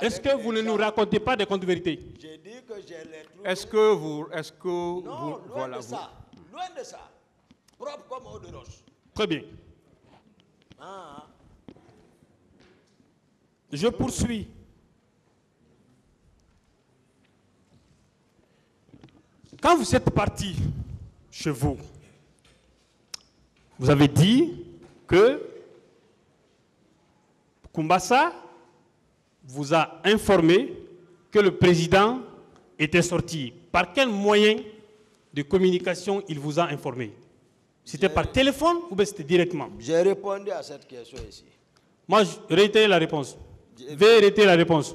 Est-ce que vous ne nous racontez pas des contre-vérités? J'ai dit que je les trouve... Est-ce que vous... Non, loin de ça. Loin de ça. Propre comme eau de roche. Très bien. Je poursuis. Quand vous êtes parti chez vous, vous avez dit que Kumbasa vous a informé que le président était sorti. Par quel moyen de communication il vous a informé? C'était par téléphone ou bien c'était directement? J'ai répondu à cette question ici. Moi, je réitère la réponse. Veuillez réitérer la réponse.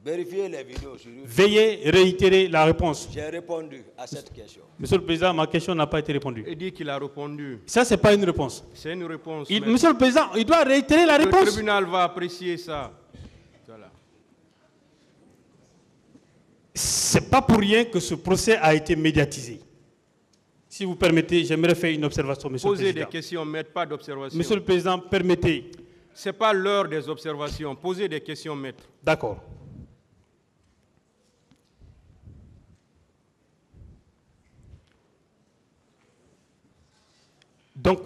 Vérifiez les vidéos sur YouTube. Veuillez réitérer la réponse. J'ai répondu à cette question. Monsieur le Président, ma question n'a pas été répondue. Il dit qu'il a répondu. Ça, ce n'est pas une réponse. C'est une réponse. Monsieur le Président, il doit réitérer la réponse. Le tribunal va apprécier ça. Voilà. Ce n'est pas pour rien que ce procès a été médiatisé. Si vous permettez, j'aimerais faire une observation, Monsieur le Président. Posez des questions, maître, pas d'observation. Monsieur le Président, permettez. Ce n'est pas l'heure des observations. Posez des questions, maître. D'accord. Donc,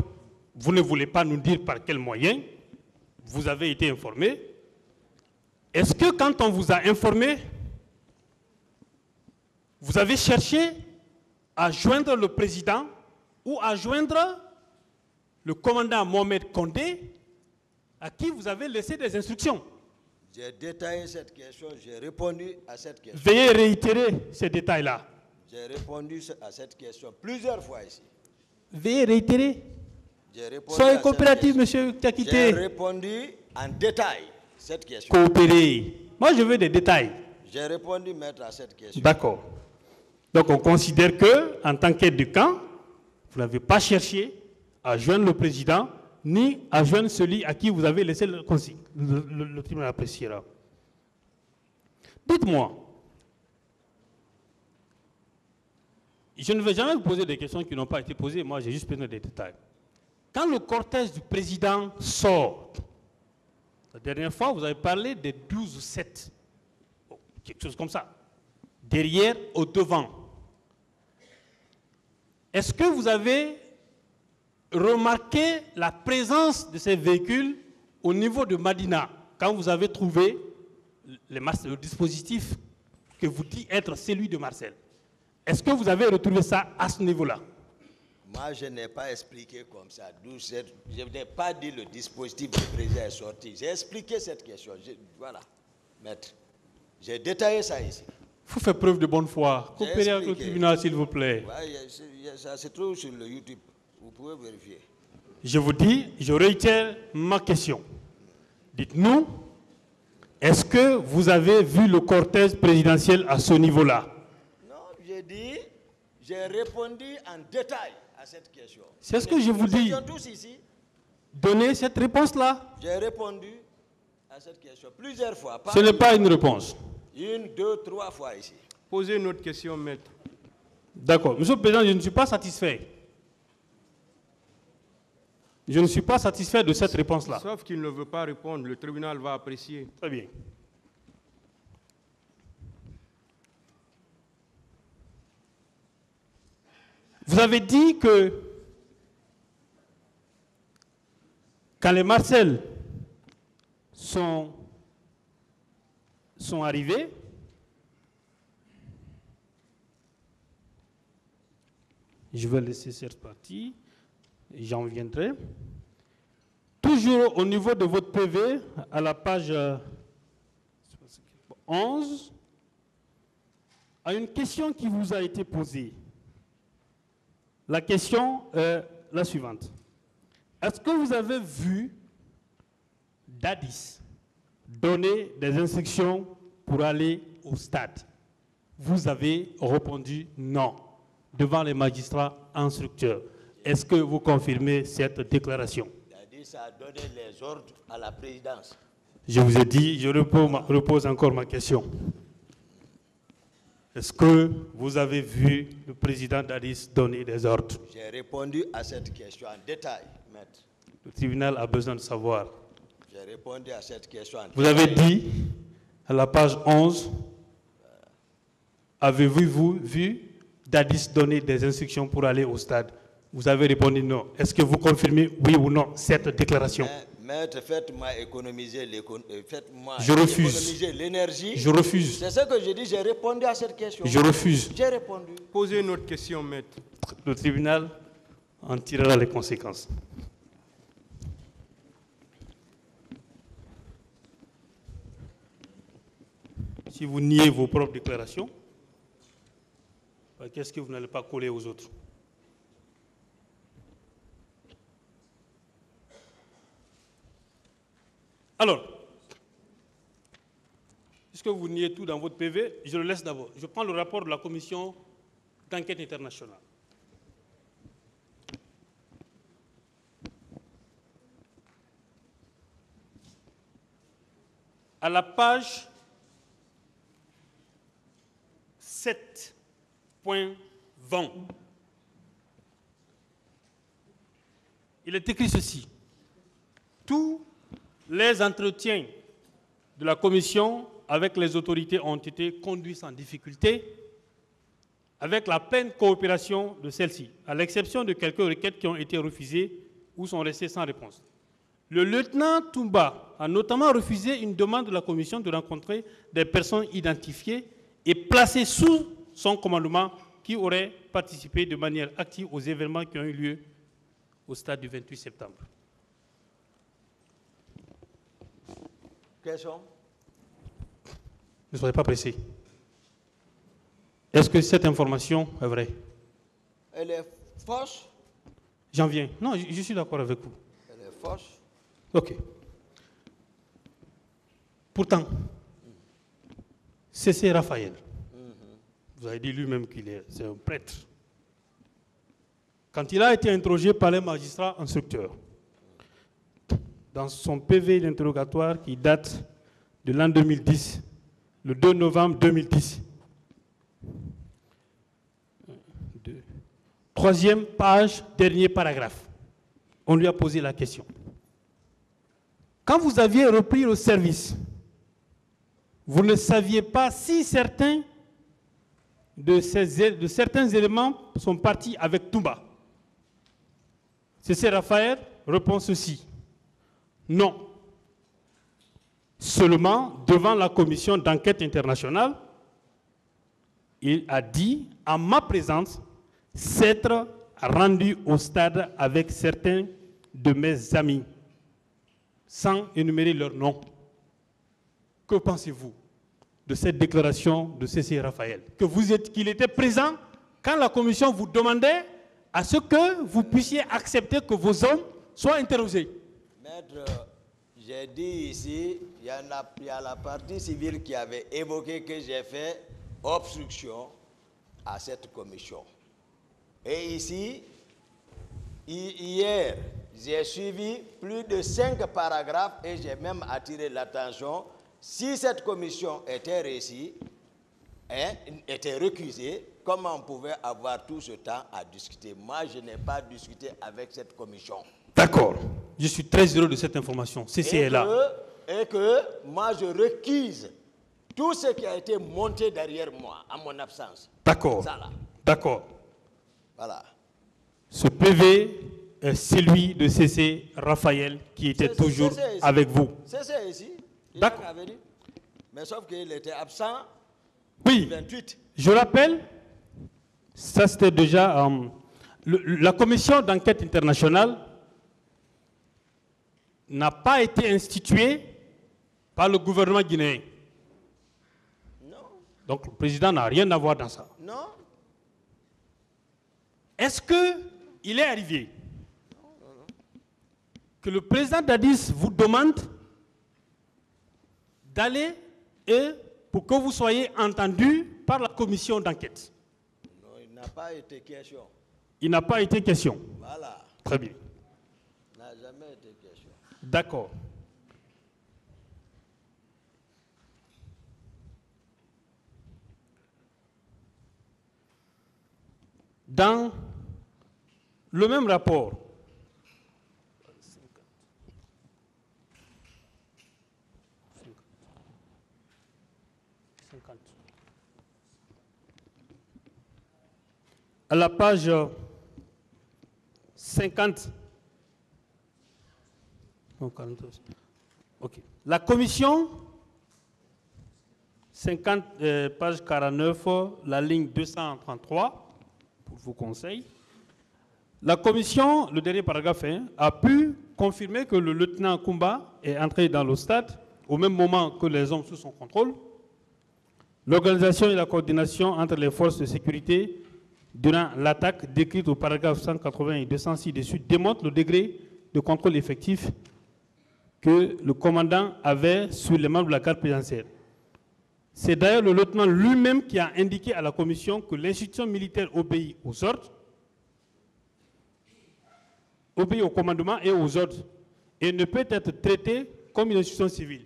vous ne voulez pas nous dire par quel moyen vous avez été informé. Est-ce que quand on vous a informé, vous avez cherché à joindre le président ou à joindre le commandant Mohamed Condé, à qui vous avez laissé des instructions? J'ai détaillé cette question, j'ai répondu à cette question. Veuillez réitérer ces détails-là. J'ai répondu à cette question plusieurs fois ici. Veuillez réitérer. Soyez coopératif, monsieur Kakite. J'ai répondu en détail à cette question. Coopérer. Moi, je veux des détails. J'ai répondu, maître, à cette question. D'accord. Donc, on considère que, en tant qu'aide de camp, vous n'avez pas cherché à joindre le président, ni à joindre celui à qui vous avez laissé le tribunal appréciera. Dites-moi, je ne vais jamais vous poser des questions qui n'ont pas été posées, moi j'ai juste besoin des détails. Quand le cortège du président sort, la dernière fois vous avez parlé des 12 ou 7, quelque chose comme ça, derrière, au devant. Est-ce que vous avez remarqué la présence de ces véhicules au niveau de Madina, quand vous avez trouvé le dispositif que vous dites être celui de Marcel? Est-ce que vous avez retrouvé ça à ce niveau-là? Moi, je n'ai pas expliqué comme ça. Je n'ai pas dit le dispositif du président est sorti. J'ai expliqué cette question. Voilà, maître. J'ai détaillé ça ici. Il faut faire preuve de bonne foi. Coopérez avec le tribunal, s'il vous plaît. Ouais, ça se trouve sur le YouTube. Vous pouvez vérifier. Je vous dis, je réitère ma question. Dites-nous, est-ce que vous avez vu le cortège présidentiel à ce niveau-là? Non, j'ai répondu en détail à cette question. C'est ce que je vous dis. Nous étions tous ici. Donnez cette réponse-là. J'ai répondu à cette question plusieurs fois. Ce n'est pas une réponse. 1, 2, 3 fois ici. Posez une autre question, maître. D'accord. Monsieur le Président, je ne suis pas satisfait. Je ne suis pas satisfait de cette réponse-là. Sauf qu'il ne veut pas répondre, le tribunal va apprécier. Très bien. Vous avez dit que quand les Marcel sont arrivés, je vais laisser cette partie, j'en viendrai. Toujours au niveau de votre PV, à la page 11, à une question qui vous a été posée. La question est la suivante. Est-ce que vous avez vu Dadis donner des instructions pour aller au stade? Vous avez répondu non devant les magistrats instructeurs. Est-ce que vous confirmez cette déclaration? Dadis a donné les ordres à la présidence. Je vous ai dit, je repose encore ma question. Est-ce que vous avez vu le président Dadis donner des ordres? J'ai répondu à cette question en détail, maître. Le tribunal a besoin de savoir. J'ai répondu à cette question en détail. Vous avez dit à la page 11, avez-vous vu Dadis donner des instructions pour aller au stade? Vous avez répondu non. Est-ce que vous confirmez oui ou non cette déclaration? Maître, faites-moi économiser l'énergie. Je refuse. C'est ce que j'ai dit, j'ai répondu à cette question. Je refuse. J'ai répondu. Posez une autre question, maître. Le tribunal en tirera les conséquences. Si vous niez vos propres déclarations, qu'est-ce que vous n'allez pas coller aux autres? Alors, puisque vous niez tout dans votre PV, je le laisse d'abord. Je prends le rapport de la commission d'enquête internationale. À la page 7.20, il est écrit ceci. Tous les entretiens de la commission avec les autorités ont été conduits sans difficulté, avec la pleine coopération de celles-ci, à l'exception de quelques requêtes qui ont été refusées ou sont restées sans réponse. Le lieutenant Toumba a notamment refusé une demande de la commission de rencontrer des personnes identifiées et placées sous son commandement qui auraient participé de manière active aux événements qui ont eu lieu au stade du 28 septembre. Question? Ne soyez pas pressé. Est-ce que cette information est vraie? Elle est fausse? J'en viens. Non, je suis d'accord avec vous. Elle est fausse? Ok. Pourtant, C.C. Raphaël, vous avez dit lui-même c'est un prêtre. Quand il a été interrogé par les magistrats instructeurs, dans son PV d'interrogatoire qui date de l'an 2010, le 2 novembre 2010, troisième page, dernier paragraphe, on lui a posé la question. Quand vous aviez repris le service, vous ne saviez pas si certains de certains éléments sont partis avec Toumba. C.C. Raphaël répond ceci. Non. Seulement, devant la commission d'enquête internationale, il a dit, en ma présence, s'être rendu au stade avec certains de mes amis, sans énumérer leurs noms. Que pensez-vous de cette déclaration de C.C. Raphaël? Qu'il était présent quand la commission vous demandait à ce que vous puissiez accepter que vos hommes soient interrogés. Maître, j'ai dit ici, il y a la partie civile qui avait évoqué que j'ai fait obstruction à cette commission. Et ici, hier, j'ai suivi plus de 5 paragraphes et j'ai même attiré l'attention. Si cette commission était réussie, était récusée, comment on pouvait avoir tout ce temps à discuter? Moi, je n'ai pas discuté avec cette commission. D'accord. Je suis très heureux de cette information. CC est là. Et que moi, je requise tout ce qui a été monté derrière moi, en mon absence. D'accord. D'accord. Voilà. Ce PV est celui de CC Raphaël qui était toujours avec vous. C'est ici. D'accord. Mais sauf qu'il était absent. Oui. 28. Je rappelle, ça c'était déjà la commission d'enquête internationale n'a pas été instituée par le gouvernement guinéen. Non. Donc le président n'a rien à voir dans ça. Non. Est-ce qu'il est arrivé que le président Dadis vous demande d'aller pour que vous soyez entendu par la commission d'enquête? Non, il n'a pas été question. Il n'a pas été question. Voilà. Très bien. Il n'a jamais été question. D'accord. Dans le même rapport, 50. À la page 50. Non, 42. OK. La commission, 50, page 49, la ligne 233, pour vos conseils. La commission, le dernier paragraphe, a pu confirmer que le lieutenant Kumba est entré dans le stade au même moment que les hommes sous son contrôle. L'organisation et la coordination entre les forces de sécurité durant l'attaque décrite au paragraphe 180 et 206 dessus démontrent le degré de contrôle effectif que le commandant avait sur les membres de la garde présidentielle. C'est d'ailleurs le lieutenant lui-même qui a indiqué à la commission que l'institution militaire obéit aux ordres, obéit au commandement et aux ordres, et ne peut être traitée comme une institution civile,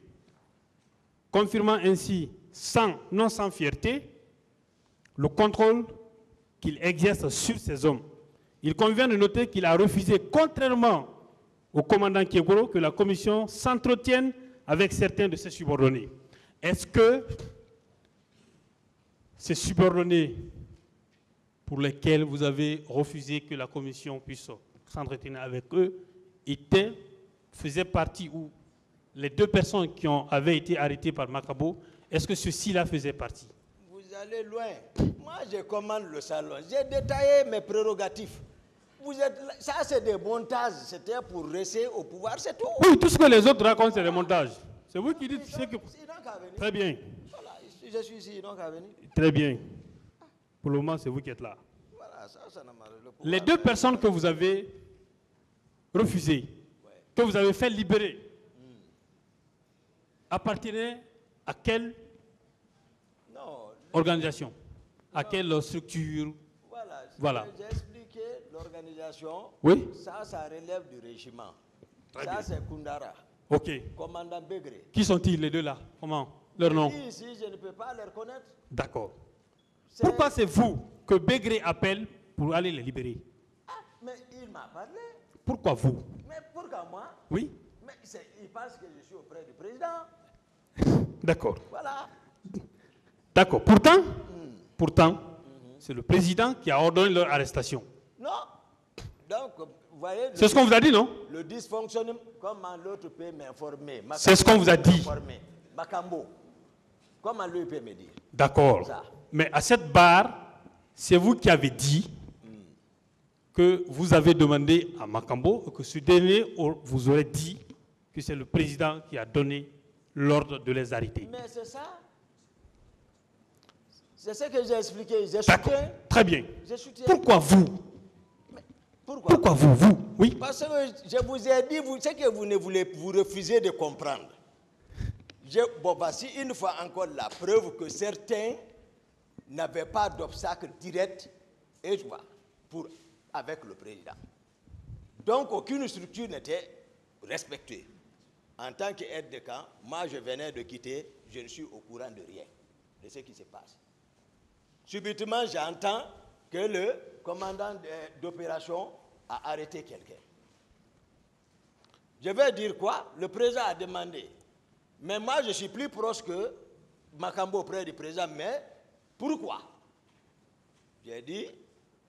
confirmant ainsi, non sans fierté, le contrôle qu'il exerce sur ces hommes. Il convient de noter qu'il a refusé, contrairement au commandant Kiegoro, que la commission s'entretienne avec certains de ses subordonnés. Est-ce que ces subordonnés pour lesquels vous avez refusé que la commission puisse s'entretenir avec eux faisaient partie, ou les deux personnes qui avaient été arrêtées par Makabo, est-ce que ceux-ci-là faisaient partie? Vous allez loin. Moi, je commande le salon. J'ai détaillé mes prérogatives. Ça, c'est des montages. C'était pour rester au pouvoir, c'est tout. Oui, tout ce que les autres racontent, c'est des montages. C'est vous qui dites que... Très bien. Voilà, je suis ici, donc à venir. Très bien. Pour le moment, c'est vous qui êtes là. Voilà, ça n'a pas le pouvoir. Les deux personnes que vous avez refusées, que vous avez fait libérer, appartenaient à quelle organisation? À quelle structure? Voilà. J'ai expliqué l'organisation. Oui. Ça relève du régiment. Ça, c'est Koundara. OK. Commandant Begré. Qui sont-ils, les deux là? Comment? Leur nom? Ici, je ne peux pas les reconnaître. D'accord. Pourquoi c'est vous que Begré appelle pour aller les libérer? Ah, mais il m'a parlé. Pourquoi vous? Mais pourquoi moi? Oui. Mais il pense que je suis auprès du président. D'accord. Voilà. D'accord. Pourtant, c'est le président qui a ordonné leur arrestation. Non. Donc, vous voyez... C'est ce qu'on vous a dit, non? Le dysfonctionnement, comment l'autre peut m'informer? C'est ce qu'on vous a dit. Makambo, comment lui peut me dire? D'accord. Mais à cette barre, c'est vous qui avez dit que vous avez demandé à Makambo que ce dernier vous aurait dit que c'est le président qui a donné l'ordre de les arrêter. Mais c'est ça. C'est ce que j'ai expliqué. D'accord. Très bien. Pourquoi vous? Pourquoi vous? Oui. Parce que je vous ai dit, c'est que vous refusez de comprendre. Voici une fois encore la preuve que certains n'avaient pas d'obstacle direct et avec le président. Donc aucune structure n'était respectée. En tant qu'aide de camp, moi je venais de quitter, je ne suis au courant de rien, de ce qui se passe. Subitement, j'entends que le commandant d'opération a arrêté quelqu'un. Je vais dire quoi? Le président a demandé. Mais moi, je suis plus proche que Makambo auprès du président. Mais pourquoi? J'ai dit,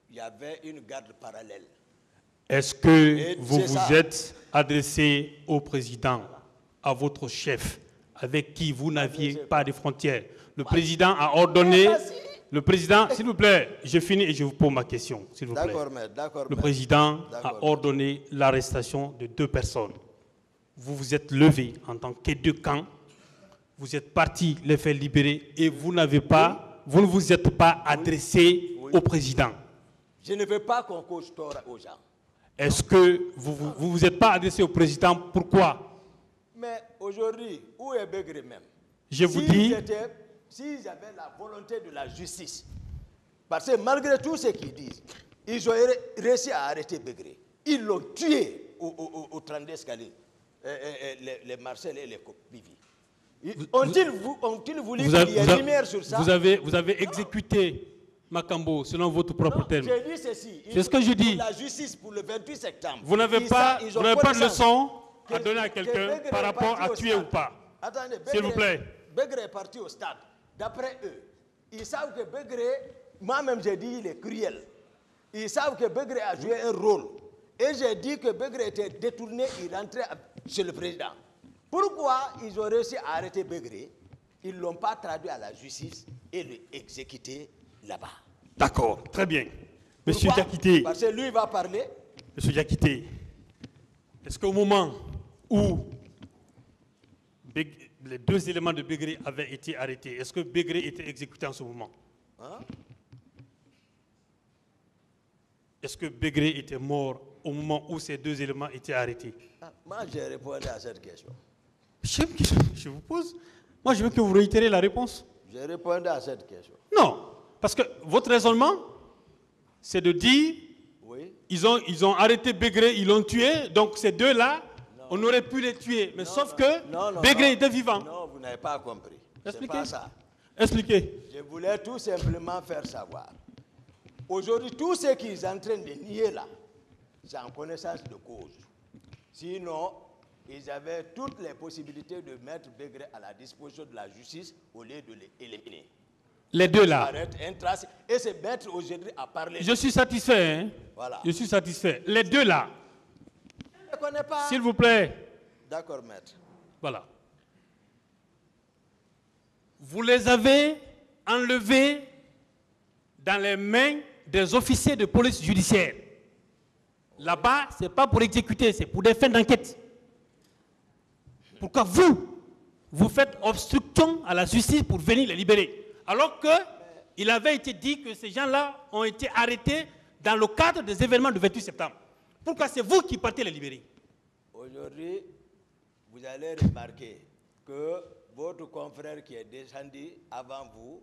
il y avait une garde parallèle. Est-ce que vous vous êtes adressé au président, à votre chef, avec qui vous n'aviez pas de frontières? Le président a ordonné... Le président, s'il vous plaît, je finis et je vous pose ma question, s'il vous plaît. D'accord, le président a ordonné l'arrestation de deux personnes. Vous vous êtes levé en tant qu'aide de camp, vous êtes parti les faire libérer et vous ne vous êtes pas adressé au président. Je ne veux pas qu'on cause tort aux gens. Est-ce que vous vous êtes pas adressé au président? Pourquoi? Mais aujourd'hui, où est Begré même? Je vous dis... S'ils avaient la volonté de la justice, parce que malgré tout ce qu'ils disent, ils ont réussi à arrêter Begré. Ils l'ont tué au 32 escaliers, les Marcel et les Bivi. Ont-ils voulu qu'il y ait lumière sur ça? Vous avez exécuté Makambo selon votre propre terme. J'ai dit ceci. C'est ce que je dis. La justice pour le 28 septembre. Vous n'avez pas de leçon à donner à quelqu'un par rapport à tuer ou pas. Attendez, s'il vous plaît. Begré est parti au stade. d'après eux, ils savent que Begré, moi-même j'ai dit il est cruel. Ils savent que Begré a joué un rôle. Et j'ai dit que Begré était détourné, il rentrait chez le président. Pourquoi ils ont réussi à arrêter Begré? Ils ne l'ont pas traduit à la justice et l'exécuté là-bas. D'accord, très bien. Monsieur Pourquoi? Diakité. Parce que lui, il va parler. Monsieur Diakité, est-ce qu'au moment où les deux éléments de Begré avaient été arrêtés, est-ce que Begré était exécuté en ce moment? Hein? Est-ce que Begré était mort au moment où ces deux éléments étaient arrêtés? Moi, j'ai répondu à cette question. Je vous pose. Moi, je veux que vous réitérez la réponse. J'ai répondu à cette question. Non, parce que votre raisonnement, c'est de dire, Oui. ils ont arrêté Begré, ils l'ont tué, donc ces deux-là, on aurait pu les tuer. Mais sauf que Begré était vivant. Non, vous n'avez pas compris. C'est Expliquez. pas ça. Expliquez. Je voulais tout simplement faire savoir. Aujourd'hui, tout ce qu'ils sont en train de nier là, c'est en connaissance de cause. Sinon, ils avaient toutes les possibilités de mettre Begré à la disposition de la justice au lieu de l'éliminer. Les deux là. Arrête, un trace et se mettre aujourd'hui à parler. Je suis satisfait. Hein? Voilà. Je suis satisfait. Les deux là. Je ne connais pas. S'il vous plaît. D'accord, maître. Voilà. Vous les avez enlevés dans les mains des officiers de police judiciaire. Là-bas, ce n'est pas pour exécuter, c'est pour des fins d'enquête. Pourquoi vous faites obstruction à la justice pour venir les libérer? Alors qu'il avait été dit que ces gens-là ont été arrêtés dans le cadre des événements du 28 septembre. Pourquoi c'est vous qui partez les libérer? Aujourd'hui, vous allez remarquer que votre confrère qui est descendu avant vous,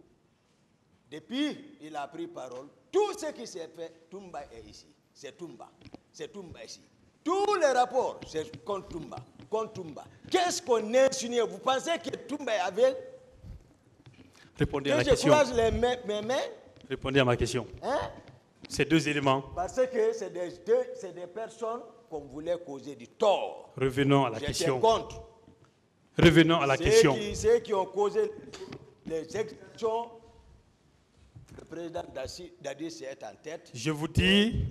depuis il a pris parole, tout ce qui s'est fait, Toumba est ici. C'est Toumba. C'est Toumba ici. Tous les rapports, c'est contre Toumba. Contre Toumba. Qu'est-ce qu'on insinue? Vous pensez que Toumba est aveugle? Répondez à la Que je question. croise mes mains? Répondez à ma question. Hein? Ces deux éléments. Parce que c'est des personnes qu'on voulait causer du tort. Revenons à la J'étais question. contre. Revenons à la question. Ceux qui ont causé les exactions, le président Dadis est en tête. Je vous dis,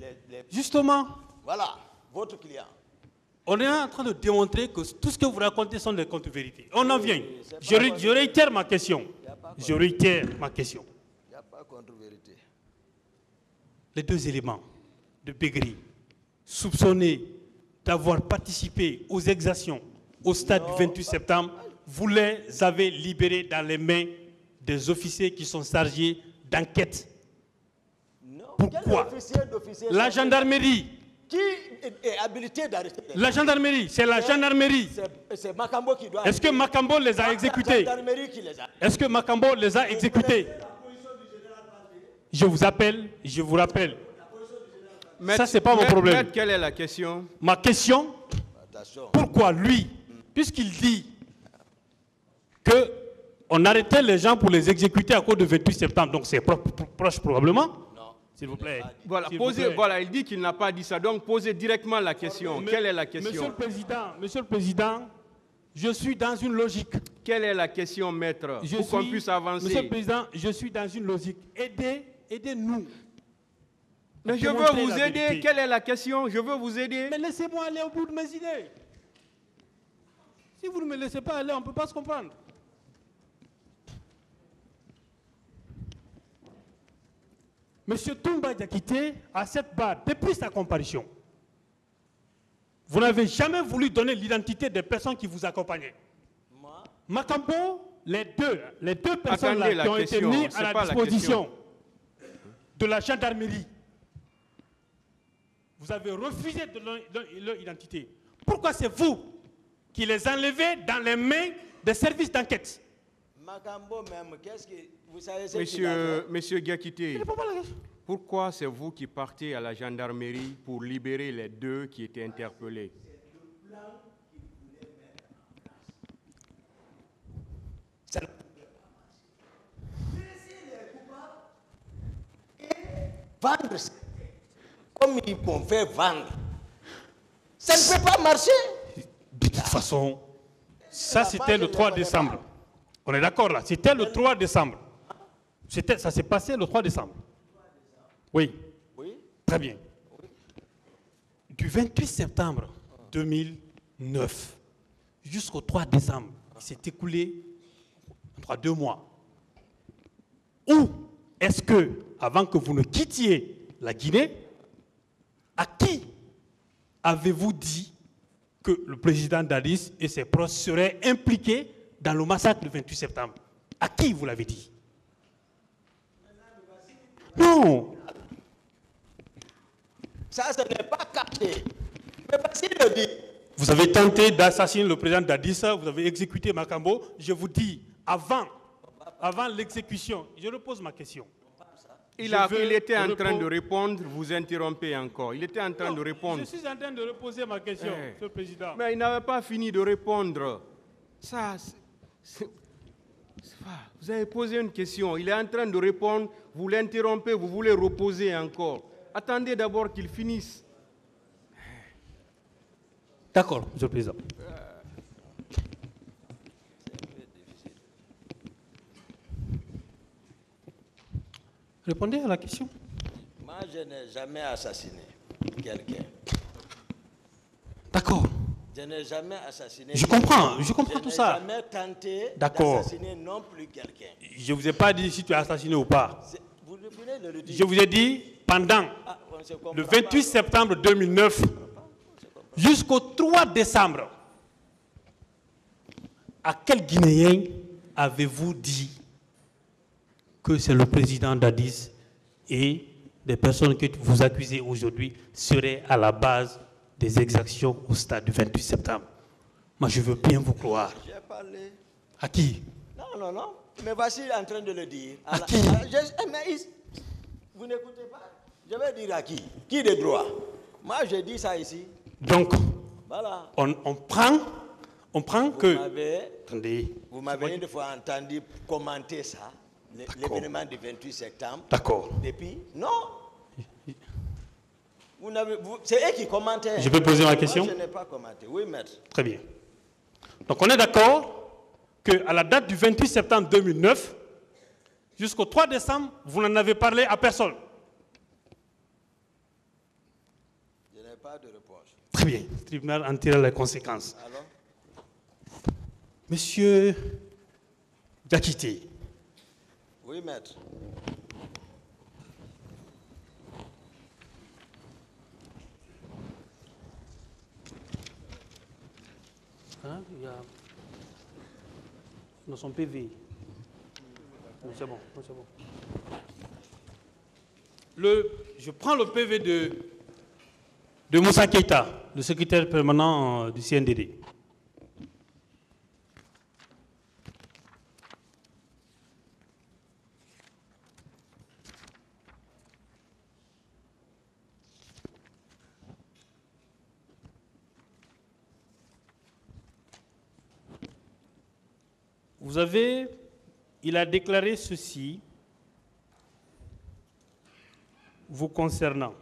justement, Voilà, votre client. on est en train de démontrer que tout ce que vous racontez sont des contre-vérités. On en vient. Je réitère ma question. Je réitère ma question. Il n'y a pas contre-vérité. Les deux éléments de Begré, soupçonnés d'avoir participé aux exactions au stade du 28 septembre, vous les avez libérés dans les mains des officiers qui sont chargés d'enquête. Pourquoi? La gendarmerie. Qui est habilité d'arrêter? La gendarmerie, c'est la gendarmerie. C'est Makambo qui doit. Est-ce que Makambo les a exécutés? La gendarmerie qui les a. Est-ce que Makambo les a exécutés? Je vous appelle, je vous rappelle. Ça, c'est pas mon problème. Maître, quelle est la question? Ma question, Attention. pourquoi lui, puisqu'il dit qu'on arrêtait les gens pour les exécuter à cause du 28 septembre, donc c'est proche probablement. Non. S'il vous plaît. Voilà, S'il vous plaît. voilà, il dit qu'il n'a pas dit ça. Donc, posez directement la question. Quelle est la question? Monsieur le Président, je suis dans une logique. Quelle est la question, maître, pour qu'on puisse avancer? Monsieur le Président, je suis dans une logique. Aidez-nous. Mais je veux vous aider. Quelle est la question? Je veux vous aider. Mais laissez-moi aller au bout de mes idées. Si vous ne me laissez pas aller, on ne peut pas se comprendre. Monsieur Toumba Diakité a cette barre depuis sa comparution. Vous n'avez jamais voulu donner l'identité des personnes qui vous accompagnaient. Moi, Makambo, les deux personnes Attendez, là qui ont été question, mises c'est à pas la la disposition de la gendarmerie, vous avez refusé de leur identité. Pourquoi c'est vous qui les enlevez dans les mains des services d'enquête? Makambo même, qu'est-ce que vous savez ce qu'il a fait? Monsieur Diakité, pourquoi c'est vous qui partez à la gendarmerie pour libérer les deux qui étaient interpellés? Vendre, comme ils m'ont fait vendre, ça ne peut pas marcher. De toute façon, ça c'était le 3 décembre. On est d'accord là. C'était le 3 décembre. Ça s'est passé le 3 décembre. Oui. Oui. Très bien. Du 28 septembre 2009 jusqu'au 3 décembre, il s'est écoulé 2 mois. Où est-ce que, avant que vous ne quittiez la Guinée, à qui avez-vous dit que le président Dadis et ses proches seraient impliqués dans le massacre du 28 septembre? À qui vous l'avez dit? Non. Ça, ce n'est pas capté. Mais Basile le dit. Vous avez tenté d'assassiner le président Dadis, vous avez exécuté Makambo. Je vous dis, avant l'exécution, je repose ma question. Il était en train de répondre, vous interrompez encore. Il était en train de répondre. Je suis en train de reposer ma question, Monsieur le Président. Mais il n'avait pas fini de répondre. Vous avez posé une question, il est en train de répondre, vous l'interrompez, vous voulez reposer encore. Attendez d'abord qu'il finisse. D'accord, Monsieur le Président. Répondez à la question. Moi, je n'ai jamais assassiné quelqu'un. D'accord. Je n'ai jamais assassiné. Je comprends tout ça. Je n'ai jamais tenté D'accord. d'assassiner non plus quelqu'un. Je ne vous ai pas dit si tu as assassiné ou pas. Vous venez de le dire. Je vous ai dit pendant le 28 septembre 2009 jusqu'au 3 décembre. À quel Guinéen avez-vous dit que c'est le président Dadis et des personnes que vous accusez aujourd'hui seraient à la base des exactions au stade du 28 septembre? Moi, je veux bien vous croire. J'ai parlé. À qui? Non. Mais voici en train de le dire. À qui? Vous n'écoutez pas? Je vais dire à qui? Qui de droit? Moi, je dis ça ici. Donc, voilà. on prend que... Attendez. Vous m'avez une fois entendu commenter ça, l'événement du 28 septembre. D'accord. Depuis? Non. C'est eux qui commentaient. Je peux poser ma question? Moi, je n'ai pas commenté. Oui, maître. Très bien. Donc, on est d'accord qu'à la date du 28 septembre 2009, jusqu'au 3 décembre, vous n'en avez parlé à personne. Je n'ai pas de réponse. Très bien. Le tribunal en tire les conséquences. Alors? Monsieur Diakité. Oui, maître. Il y a dans son PV. C'est bon. Je prends le PV de Moussa Keïta, le secrétaire permanent du CNDD. Il a déclaré ceci vous concernant.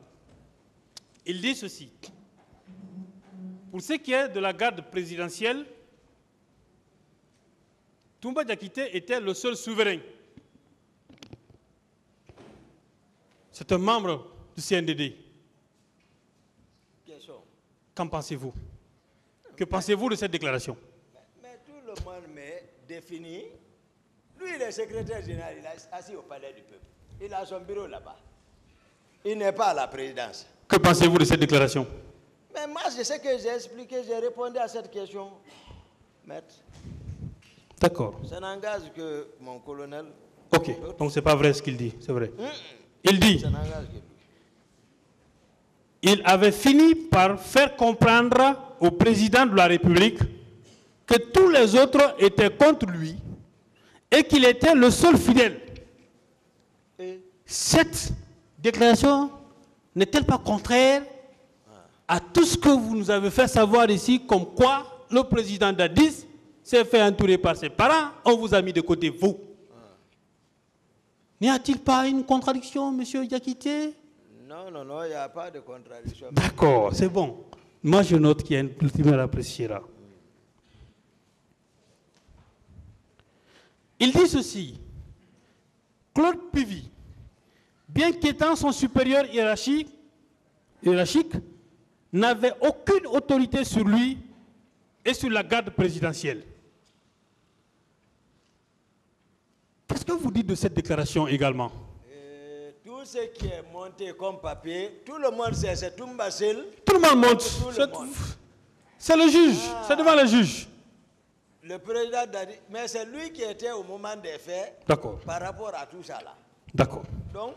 Il dit ceci. Pour ce qui est de la garde présidentielle, Toumba Diakité était le seul souverain. C'est un membre du CNDD. Qu'en pensez-vous? Que pensez-vous de cette déclaration? Mais tout le monde m'est défini. Lui, il est secrétaire général, il est assis au palais du peuple. Il a son bureau là-bas. Il n'est pas à la présidence. Que pensez-vous de cette déclaration? Mais moi, je sais que j'ai expliqué, j'ai répondu à cette question, maître. D'accord. Ça n'engage que mon colonel. Ok, donc ce n'est pas vrai ce qu'il dit, c'est vrai. Il dit, Ça n'engage que lui. Il avait fini par faire comprendre au président de la République que tous les autres étaient contre lui et qu'il était le seul fidèle. Et cette déclaration n'est-elle pas contraire à tout ce que vous nous avez fait savoir ici, comme quoi le président Dadis s'est fait entourer par ses parents, on vous a mis de côté, vous? N'y a-t-il pas une contradiction, monsieur Diakité? Non, il n'y a pas de contradiction. D'accord, c'est bon. Moi, je note qu'il y a une tribunal appréciera. Il dit ceci. Claude Pivy, bien qu'étant son supérieur hiérarchique, n'avait aucune autorité sur lui et sur la garde présidentielle. Qu'est-ce que vous dites de cette déclaration également? Tout ce qui est monté comme papier, tout le monde sait, c'est Toumba Seul. Tout le monde monte. C'est le juge, c'est devant le juge. Le président Dadi, mais c'est lui qui était au moment des faits. D'accord. Par rapport à tout ça là. D'accord. Donc,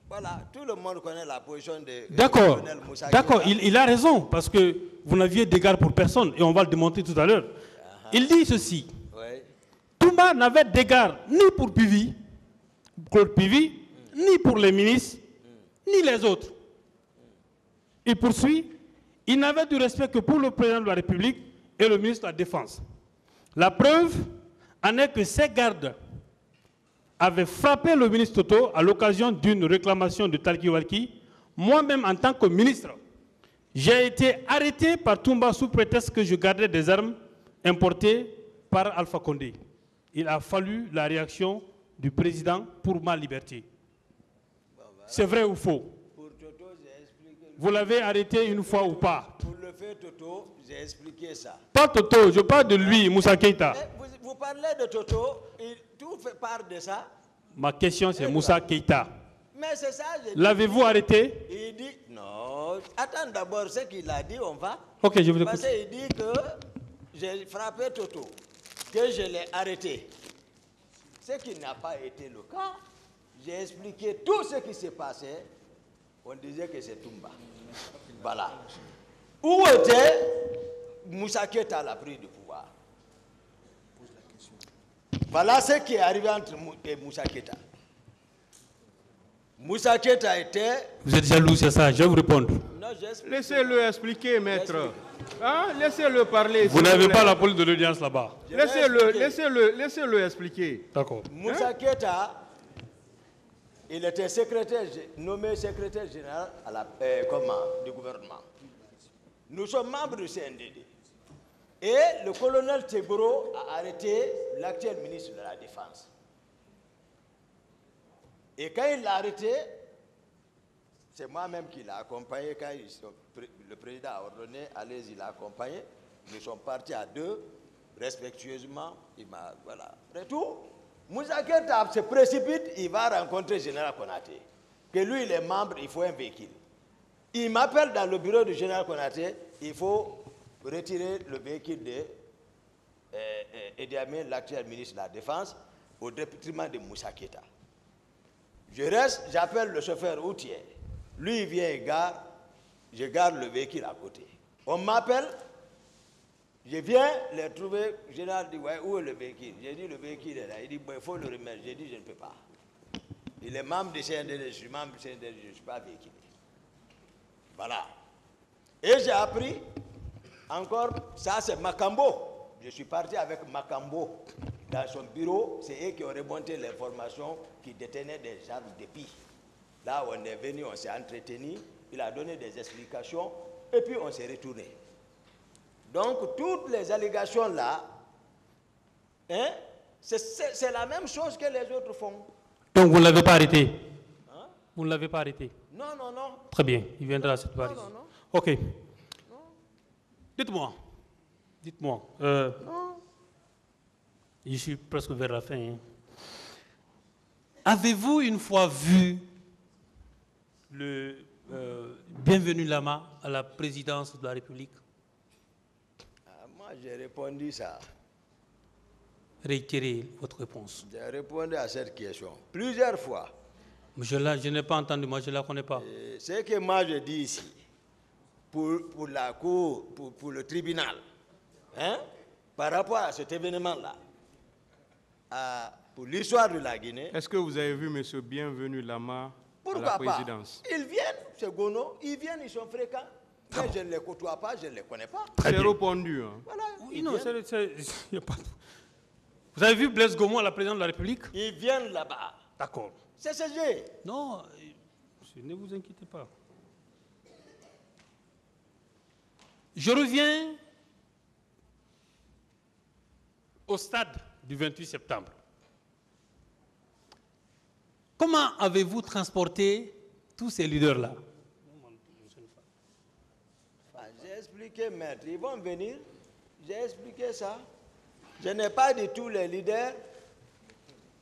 voilà, tout le monde connaît la position de D'accord. colonel Moussa D'accord, Keïta. il a raison, parce que vous n'aviez d'égard pour personne, et on va le démontrer tout à l'heure. Il dit ceci. Oui. Toumba n'avait d'égard ni pour Pivy, Claude Pivy, ni pour les ministres, ni les autres. Il poursuit, il n'avait du respect que pour le président de la République et le ministre de la Défense. La preuve en est que ces gardes avaient frappé le ministre Toto à l'occasion d'une réclamation de Talki Walki. Moi-même, en tant que ministre, j'ai été arrêté par Toumba sous prétexte que je gardais des armes importées par Alpha Condé. Il a fallu la réaction du président pour ma liberté. C'est vrai ou faux? Pour Toto, j'ai expliqué. Vous l'avez arrêté une fois ou pas? Pour le fait Toto, j'ai expliqué ça. Pas Toto, je parle de lui, Moussa Keïta. Vous parlez de Toto, tout fait part de ça. Ma question c'est Moussa Keïta. Mais c'est ça, j'ai dit. L'avez-vous arrêté? Il dit, non, attends d'abord ce qu'il a dit, on va. Ok, je vous écoute. Parce qu'il dit que j'ai frappé Toto, que je l'ai arrêté. Ce qui n'a pas été le cas. J'ai expliqué tout ce qui s'est passé. On disait que c'est Toumba. Voilà. Où était Moussa Keïta, la prise du pouvoir? Voilà ce qui est arrivé entre Moussa Keïta. Moussa Keïta était... Vous êtes jaloux, c'est ça, je vais vous répondre. Non, j'explique. Laissez-le expliquer, maître. Hein? Laissez-le parler. Vous n'avez pas la police de l'audience là-bas. Laissez-le expliquer. D'accord. Moussa Keïta, il était nommé secrétaire général du gouvernement. Nous sommes membres du CNDD. Et le colonel Teboro a arrêté l'actuel ministre de la Défense. Et quand il l'a arrêté, c'est moi-même qui l'ai accompagné. Quand le président a ordonné, allez-y, il l'a accompagné. Nous sommes partis à deux, respectueusement. Voilà. Après tout, Moussa Keïta se précipite, il va rencontrer le général Konaté. Que lui, il est membre, il faut un véhicule. Il m'appelle dans le bureau du général Konaté, il faut retirer le véhicule d'Idi Amin, l'actuel ministre de la Défense, au détriment de Moussa Keïta. Je reste, j'appelle le chauffeur routier. Lui, il vient, il gare, je garde le véhicule à côté. On m'appelle, je viens les trouver. Le général dit, ouais, où est le véhicule? J'ai dit, le véhicule est là. Il dit, il faut le remettre. J'ai dit, je ne peux pas. Il est membre du CNDD, je suis membre du CNDD, je ne suis pas véhiculé. Voilà. Et j'ai appris, encore, ça c'est Makambo. Je suis parti avec Makambo dans son bureau. C'est eux qui ont remonté l'information qui détenaient des armes d'épis. Là, on est venu, on s'est entretenu. Il a donné des explications et puis on s'est retourné. Donc, toutes les allégations là, hein, c'est la même chose que les autres font. Donc, vous ne l'avez pas arrêté? Hein? Vous ne l'avez pas arrêté? Non, non, non. Très bien, il viendra à cette partie. Non, non, non. Ok. Non. Dites-moi. Non. Je suis presque vers la fin. Hein. Avez-vous une fois vu le Bienvenu Lama à la présidence de la République? Moi, j'ai répondu ça. Réitérez votre réponse. J'ai répondu à cette question plusieurs fois. Je n'ai pas entendu, moi je ne la connais pas. Ce que moi je dis ici, pour la cour, pour le tribunal, hein, par rapport à cet événement-là, pour l'histoire de la Guinée. Est-ce que vous avez vu M. Bienvenu Lama à la présidence? Ils viennent, c'est Gono, ils viennent, ils sont fréquents. Mais je ne les côtoie pas, je ne les connais pas. C'est répondu. Hein. Voilà, oui, non, y a pas... Vous avez vu Blaise Gomon à la présidence de la République? Ils viennent là-bas. D'accord. C'est CG. Non, ne vous inquiétez pas. Je reviens au stade du 28 septembre. Comment avez-vous transporté tous ces leaders-là? J'ai expliqué, maître. Ils vont venir. J'ai expliqué ça. Je n'ai pas dit tous les leaders.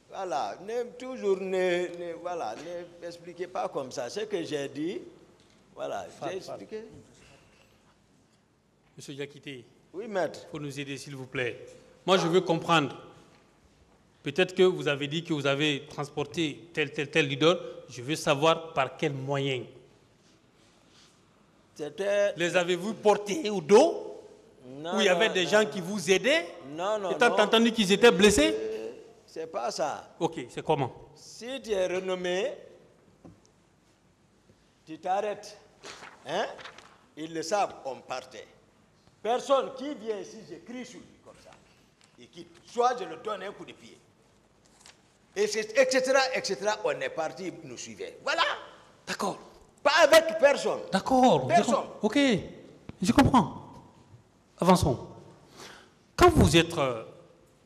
Voilà. Ne expliquez pas comme ça. Ce que j'ai dit, voilà, j'ai expliqué. Monsieur Diakité. Oui, maître. Il faut nous aider, s'il vous plaît. Moi, je veux comprendre. Peut-être que vous avez dit que vous avez transporté tel leader. Je veux savoir par quels moyens. Les avez-vous portés au dos? Non, où il y avait des gens qui vous aidaient? Non. Étant entendu qu'ils étaient blessés? C'est pas ça. Ok, c'est comment? Si tu es renommé, tu t'arrêtes. Hein? Ils le savent, on partait. Personne qui vient ici, j'écris sur lui comme ça. Il quitte. Soit je le donne un coup de pied. Etc., on est parti, il nous suivait. Voilà. D'accord. Pas avec personne. D'accord. Personne. Ok, je comprends. Avançons. Quand vous êtes,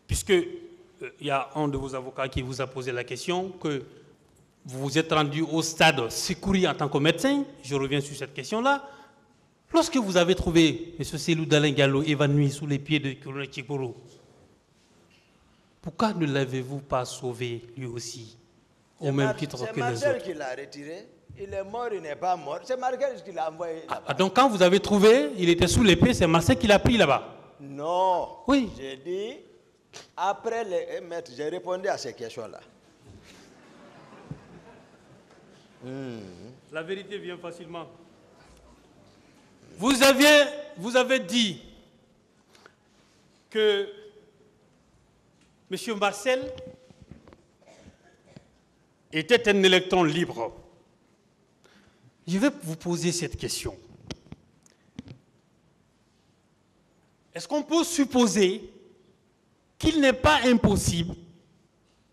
puisque il y a un de vos avocats qui vous a posé la question, que vous vous êtes rendu au stade Sékouri en tant que médecin, je reviens sur cette question-là. Lorsque vous avez trouvé M. Selou Dalein Diallo évanoui sous les pieds de Colonel Tchiboro, pourquoi ne l'avez-vous pas sauvé lui aussi, au même titre que les autres? C'est Marcel qui l'a retiré. Il est mort, il n'est pas mort. C'est Marcel qui l'a envoyé là-bas. Donc quand vous avez trouvé, il était sous l'épée, c'est Marcel qui l'a pris là-bas? Non. Oui. J'ai dit, après les maîtres, j'ai répondu à ces questions-là. La vérité vient facilement. Vous avez dit que M. Marcel était un électron libre. Je vais vous poser cette question. Est-ce qu'on peut supposer qu'il n'est pas impossible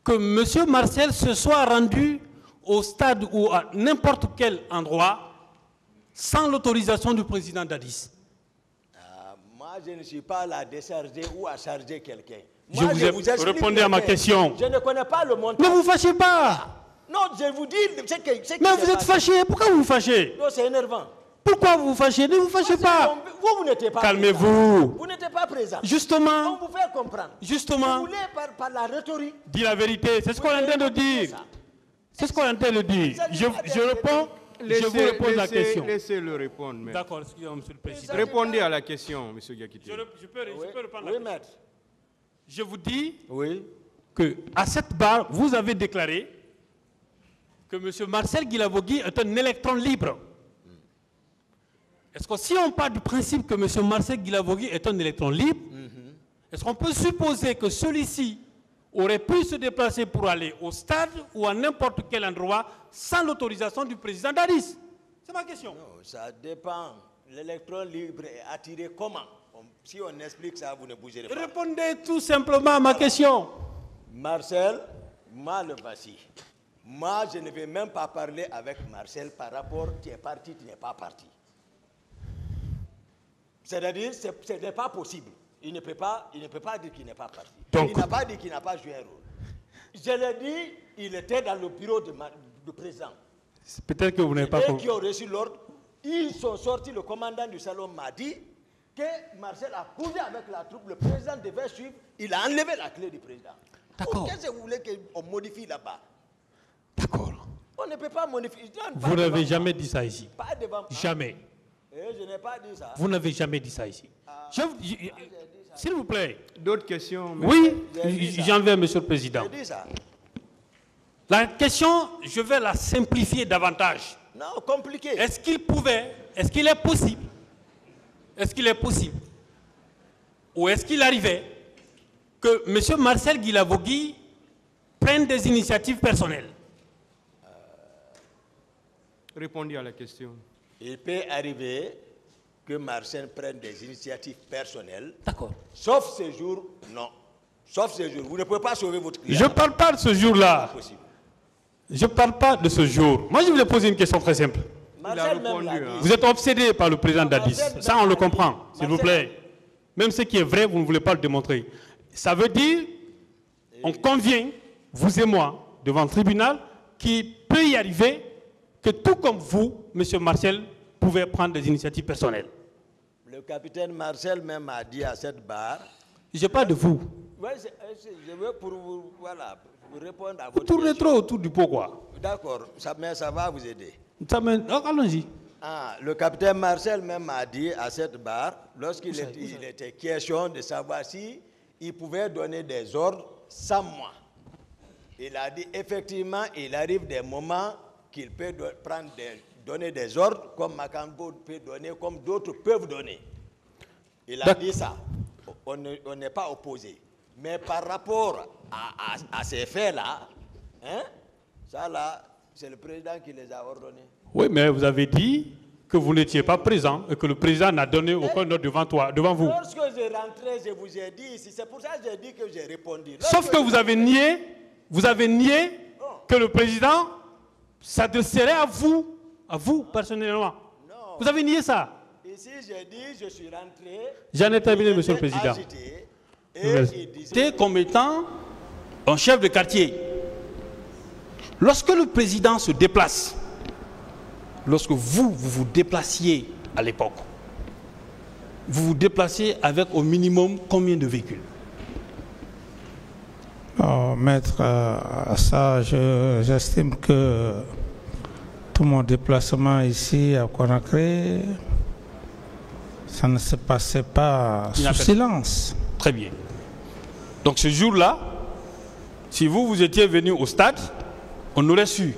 que M. Marcel se soit rendu au stade ou à n'importe quel endroit sans l'autorisation du président Dadis? Moi, je ne suis pas là à décharger ou à charger quelqu'un. Je vous ai répondu à ma question. Je ne connais pas le montant. Ne vous fâchez pas. Non, je vous dis ce que Mais vous êtes fâché. Pourquoi vous vous fâchez? Non, c'est énervant. Pourquoi vous vous fâchez? Ne vous fâchez pas. Vous n'étiez pas Calmez-vous. Vous n'étiez pas présent. Justement. On vous fait comprendre. Justement. Vous voulez par la rhétorique. Dis la vérité. C'est ce qu'on est en train de dire. C'est ce qu'on est en train de dire. Je réponds. Je vous repose la question. Laissez-le répondre. D'accord, excusez-moi, Monsieur le Président. Répondez à la question, M. Diakité. Je peux répondre à la Oui, question. maître. Je vous dis Oui. qu'à cette barre, vous avez déclaré que M. Marcel Guilavogui est un électron libre. Est-ce que si on part du principe que M. Marcel Guilavogui est un électron libre, est-ce qu'on peut supposer que celui-ci aurait pu se déplacer pour aller au stade ou à n'importe quel endroit sans l'autorisation du président Dadis? C'est ma question. Non, ça dépend. L'électron libre est attiré comment? Si on explique ça, vous ne bougerez pas. Répondez tout simplement à ma question. Marcel, moi le voici. Moi, je ne vais même pas parler avec Marcel par rapport, tu es parti, tu n'es pas parti. C'est-à-dire, ce n'est pas possible. Il ne peut pas dire qu'il n'est pas parti. Donc, il n'a pas dit qu'il n'a pas joué un rôle. Je l'ai dit, il était dans le bureau du président. Peut-être que vous n'avez pas Ceux compris. qui ont reçu l'ordre, ils sont sortis, le commandant du salon m'a dit que Marcel a couru avec la troupe, le président devait suivre, il a enlevé la clé du président. D'accord. Qu'est-ce que vous voulez qu'on modifie là-bas? D'accord. On ne peut pas modifier. Vous n'avez jamais dit ça ici. Pas devant moi. Jamais. Je n'ai pas dit ça. Vous n'avez jamais dit ça ici. S'il vous plaît. D'autres questions? Oui, j'en vais, Monsieur le Président. J'ai dit ça. La question, je vais la simplifier davantage. Non, compliqué. Est-ce qu'il est possible, ou est-ce qu'il arrivait que M. Marcel Guilavogui prenne des initiatives personnelles? Répondez à la question. Il peut arriver que Marcel prenne des initiatives personnelles. D'accord. Sauf ce jour, non. Sauf ce jour. Vous ne pouvez pas sauver votre client. Je ne parle pas de ce jour-là. Possible. Je ne parle pas de ce jour. Moi, je voulais poser une question très simple. Marcel même répondu, l'a dit. hein. Vous êtes obsédé par le président Dadis. Ça, on le comprend, s'il vous Marcel- plaît. Même ce qui est vrai, vous ne voulez pas le démontrer. Ça veut dire, on convient, vous et moi, devant le tribunal, qu'il peut y arriver que tout comme vous, M. Marcel, pouvez prendre des initiatives personnelles. Le capitaine Marcel même a dit à cette barre. Je parle de vous. Oui, je veux pour vous, voilà, pour répondre à Vous votre tournez question. trop autour du pot, quoi. D'accord, mais ça va vous aider. Allons-y. Ah, le capitaine Marcel même a dit à cette barre, lorsqu'il était question de savoir si il pouvait donner des ordres sans moi. Il a dit effectivement, il arrive des moments qu'il peut donner des ordres comme Makambo peut donner, comme d'autres peuvent donner. Il a dit ça. On n'est pas opposé. Mais par rapport à ces faits-là, hein, ça là, c'est le président qui les a ordonnés. Oui, mais vous avez dit que vous n'étiez pas présent et que le président n'a donné aucun ordre devant vous. Lorsque je rentrais, je vous ai dit, c'est pour ça que j'ai dit que j'ai répondu. Sauf que vous avez nié que le président s'adresserait à vous personnellement. Non. Vous avez nié ça. Ici, j'ai dit, je suis rentré. J'en ai terminé, Monsieur le Président. C'était comme étant un chef de quartier. Lorsque le président se déplace, lorsque vous vous déplaciez à l'époque, vous vous déplacez avec au minimum combien de véhicules? Oh, maître, ça, j'estime que tout mon déplacement ici à Conakry, ça ne se passait pas sous silence. Très bien. Donc ce jour-là, si vous étiez venu au stade, on aurait su.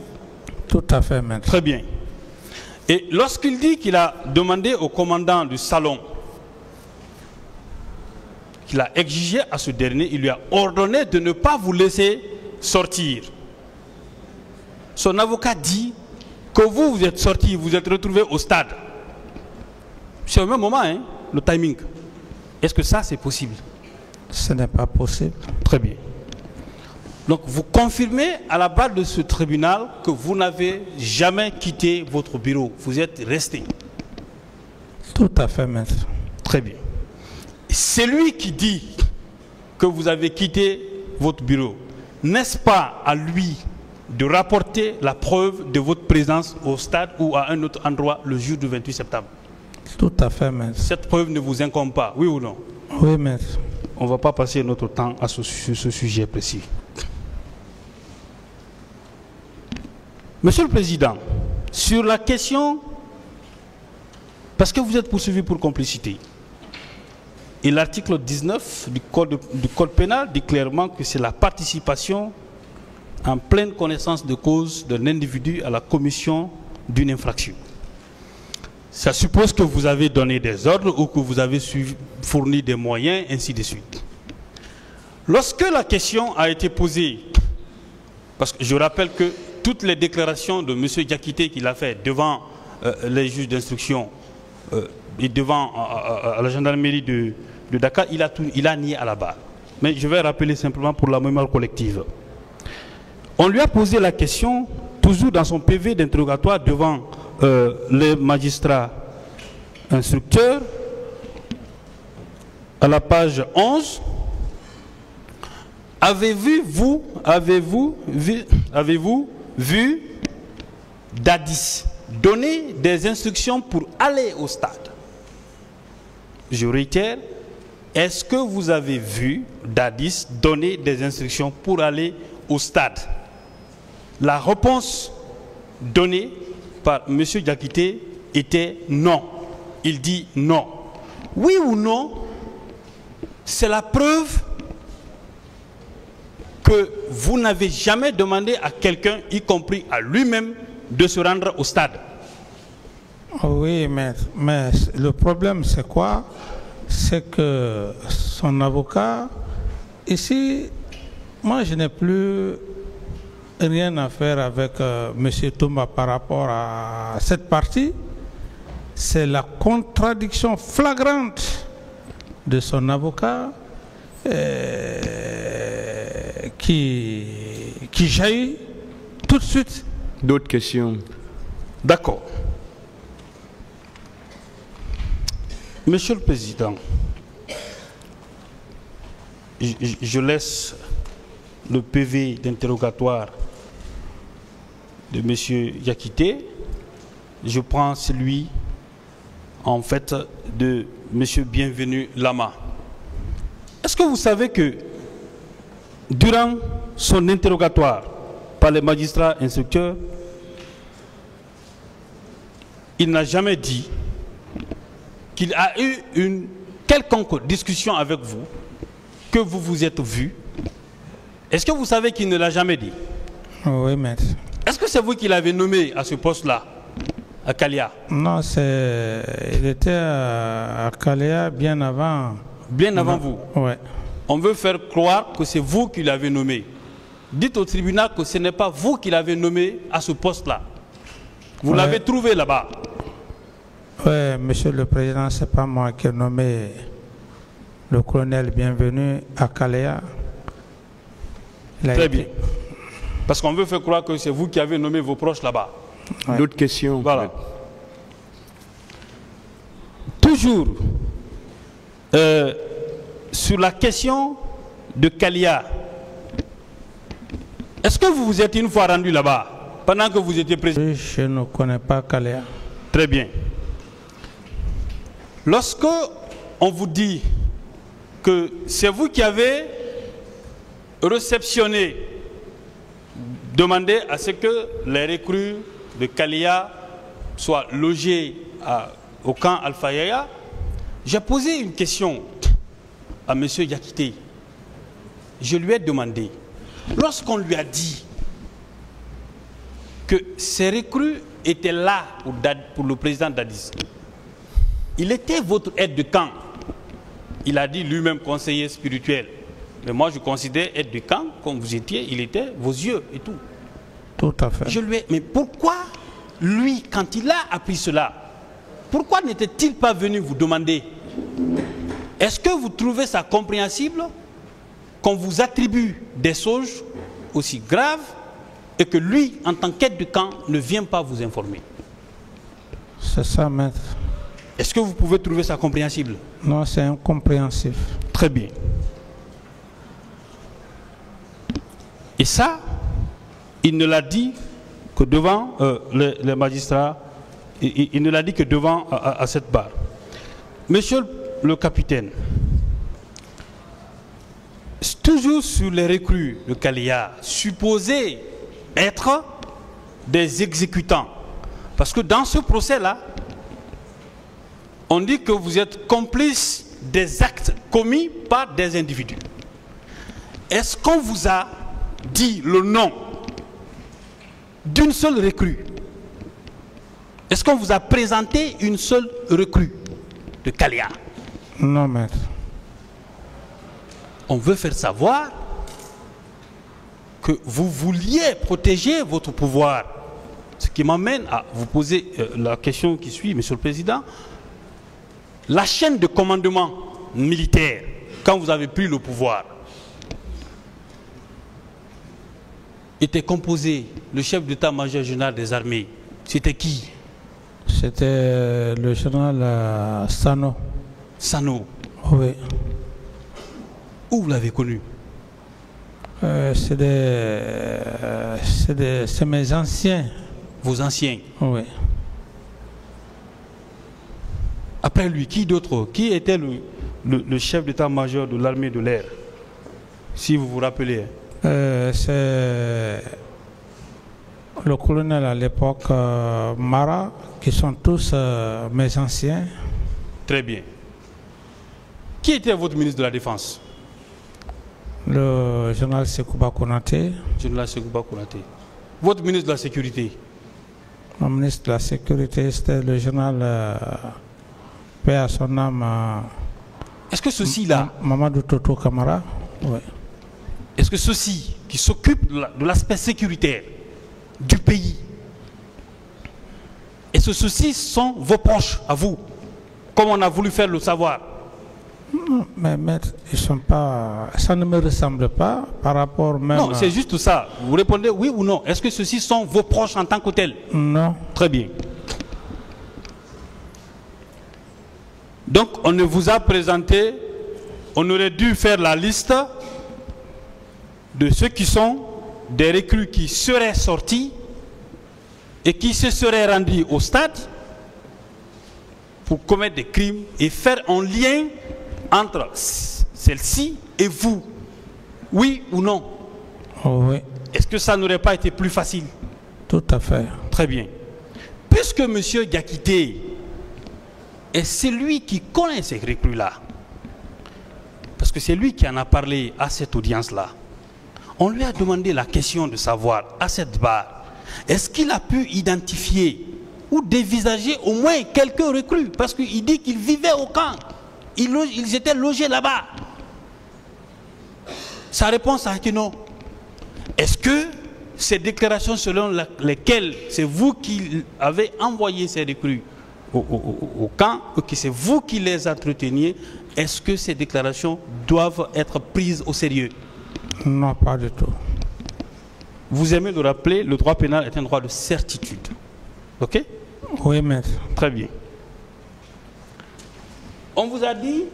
Tout à fait, maître. Très bien. Et lorsqu'il dit qu'il a demandé au commandant du salon, qu'il a exigé à ce dernier, il lui a ordonné de ne pas vous laisser sortir. Son avocat dit que vous êtes sorti, vous êtes retrouvé au stade. C'est au même moment, hein, le timing. Est-ce que ça, c'est possible? Ce n'est pas possible. Très bien. Donc, vous confirmez à la barre de ce tribunal que vous n'avez jamais quitté votre bureau. Vous êtes resté. Tout à fait, maître. Très bien. C'est lui qui dit que vous avez quitté votre bureau. N'est-ce pas à lui de rapporter la preuve de votre présence au stade ou à un autre endroit le jour du 28 septembre? Tout à fait, maître. Cette preuve ne vous incombe pas, oui ou non? Oui, maître. On ne va pas passer notre temps sur ce sujet précis. Monsieur le Président, sur la question, parce que vous êtes poursuivi pour complicité, et l'article 19 du code pénal dit clairement que c'est la participation en pleine connaissance de cause d'un individu à la commission d'une infraction. Ça suppose que vous avez donné des ordres ou que vous avez fourni des moyens, ainsi de suite. Lorsque la question a été posée, parce que je rappelle que toutes les déclarations de M. Diakité qu'il a fait devant les juges d'instruction et devant la gendarmerie de Dakar, il a nié à la barre. Mais je vais rappeler simplement pour la mémoire collective. On lui a posé la question, toujours dans son PV d'interrogatoire devant les magistrats instructeurs, à la page 11, avez-vous vu Dadis donner des instructions pour aller au stade? Je réitère, est-ce que vous avez vu Dadis donner des instructions pour aller au stade? La réponse donnée par M. Diakité était non. Il dit non. Oui ou non, c'est la preuve que vous n'avez jamais demandé à quelqu'un, y compris à lui-même, de se rendre au stade. Oui, maître, mais le problème c'est quoi? C'est que son avocat, ici, moi je n'ai plus rien à faire avec M. Thomas par rapport à cette partie. C'est la contradiction flagrante de son avocat qui jaillit tout de suite. D'autres questions? D'accord. Monsieur le Président, je laisse le PV d'interrogatoire de M. Yakité. Je prends celui, en fait, de M. Bienvenu Lama. Est-ce que vous savez que durant son interrogatoire par les magistrats instructeurs, il n'a jamais dit qu'il a eu une quelconque discussion avec vous, que vous vous êtes vu? Est-ce que vous savez qu'il ne l'a jamais dit? Oui, maître. Est-ce que c'est vous qui l'avez nommé à ce poste-là, à Kalia? Non, il était à Kalia bien avant. Bien avant vous? Oui. On veut faire croire que c'est vous qui l'avez nommé. Dites au tribunal que ce n'est pas vous qui l'avez nommé à ce poste-là. Vous l'avez trouvé là-bas. Oui, monsieur le président, ce n'est pas moi qui ai nommé le colonel Bienvenu à Kalia. Très bien. Parce qu'on veut faire croire que c'est vous qui avez nommé vos proches là-bas. Ouais. D'autres questions? Voilà. Toujours sur la question de Kalia, est-ce que vous vous êtes une fois rendu là-bas pendant que vous étiez président? Je ne connais pas Kalia. Très bien. Lorsque on vous dit que c'est vous qui avez réceptionné, demandé à ce que les recrues de Kalia soient logées au camp Alpha Yaya, j'ai posé une question à M. Yakité. Je lui ai demandé, lorsqu'on lui a dit que ces recrues étaient là pour le président Dadis, il était votre aide de camp. Il a dit lui-même conseiller spirituel. Mais moi, je considère aide de camp, comme vous étiez, il était vos yeux et tout. Tout à fait. Je lui ai... Mais pourquoi, lui, quand il a appris cela, pourquoi n'était-il pas venu vous demander? Est-ce que vous trouvez ça compréhensible qu'on vous attribue des choses aussi graves et que lui, en tant qu'aide de camp, ne vient pas vous informer? C'est ça, maître. Est-ce que vous pouvez trouver ça compréhensible? Non, c'est incompréhensif. Très bien. Et ça, il ne l'a dit que devant les magistrats, il ne l'a dit que devant à cette barre. Monsieur le capitaine, toujours sur les recrues de Kalia, supposés être des exécutants, parce que dans ce procès-là, on dit que vous êtes complice des actes commis par des individus. Est-ce qu'on vous a dit le nom d'une seule recrue? Est-ce qu'on vous a présenté une seule recrue de Kalia? Non, maître. On veut faire savoir que vous vouliez protéger votre pouvoir. Ce qui m'amène à vous poser la question qui suit, Monsieur le Président. La chaîne de commandement militaire, quand vous avez pris le pouvoir, était composée, le chef d'état-major général des armées, c'était qui? C'était le général Sano. Sano. Oui. Où vous l'avez connu? C'est mes anciens. Vos anciens? Oui. Après lui, qui d'autre? Qui était le chef d'état-major de l'armée de l'air? Si vous vous rappelez. C'est le colonel à l'époque, Mara, qui sont tous mes anciens. Très bien. Qui était votre ministre de la Défense? Le général Sekouba Konaté. Général Sekouba Konaté. Votre ministre de la Sécurité? Mon ministre de la Sécurité, c'était le général paix à son âme. Est-ce que ceux-ci-là, Mamadou Toto Kamara, oui. Est-ce que ceux-ci qui s'occupent de l'aspect sécuritaire du pays, est-ce que ceux-ci sont vos proches à vous, comme on a voulu faire le savoir? Non, mais maître, ils sont pas. Ça ne me ressemble pas par rapport même. Non, c'est juste ça. Vous répondez oui ou non. Est-ce que ceux-ci sont vos proches en tant que tels? Non. Très bien. Donc, on ne vous a présenté, on aurait dû faire la liste de ceux qui sont des recrues qui seraient sortis et qui se seraient rendus au stade pour commettre des crimes et faire un lien entre celle-ci et vous. Oui ou non? Oui, Est-ce que ça n'aurait pas été plus facile? tout à fait. Très bien. Puisque M. Diakité est celui qui connaît ces recrues-là, parce que c'est lui qui en a parlé à cette audience-là, on lui a demandé la question de savoir, à cette barre, est-ce qu'il a pu identifier ou dévisager au moins quelques recrues? Parce qu'il dit qu'ils vivaient au camp, ils étaient logés là-bas. Sa réponse a été non. Est-ce que ces déclarations selon lesquelles c'est vous qui avez envoyé ces recrues au camp, ou que c'est vous qui les entreteniez, est-ce que ces déclarations doivent être prises au sérieux? Non, pas du tout. Vous aimez le rappeler, le droit pénal est un droit de certitude. Ok? Oui, maître. Très bien. On vous a dit,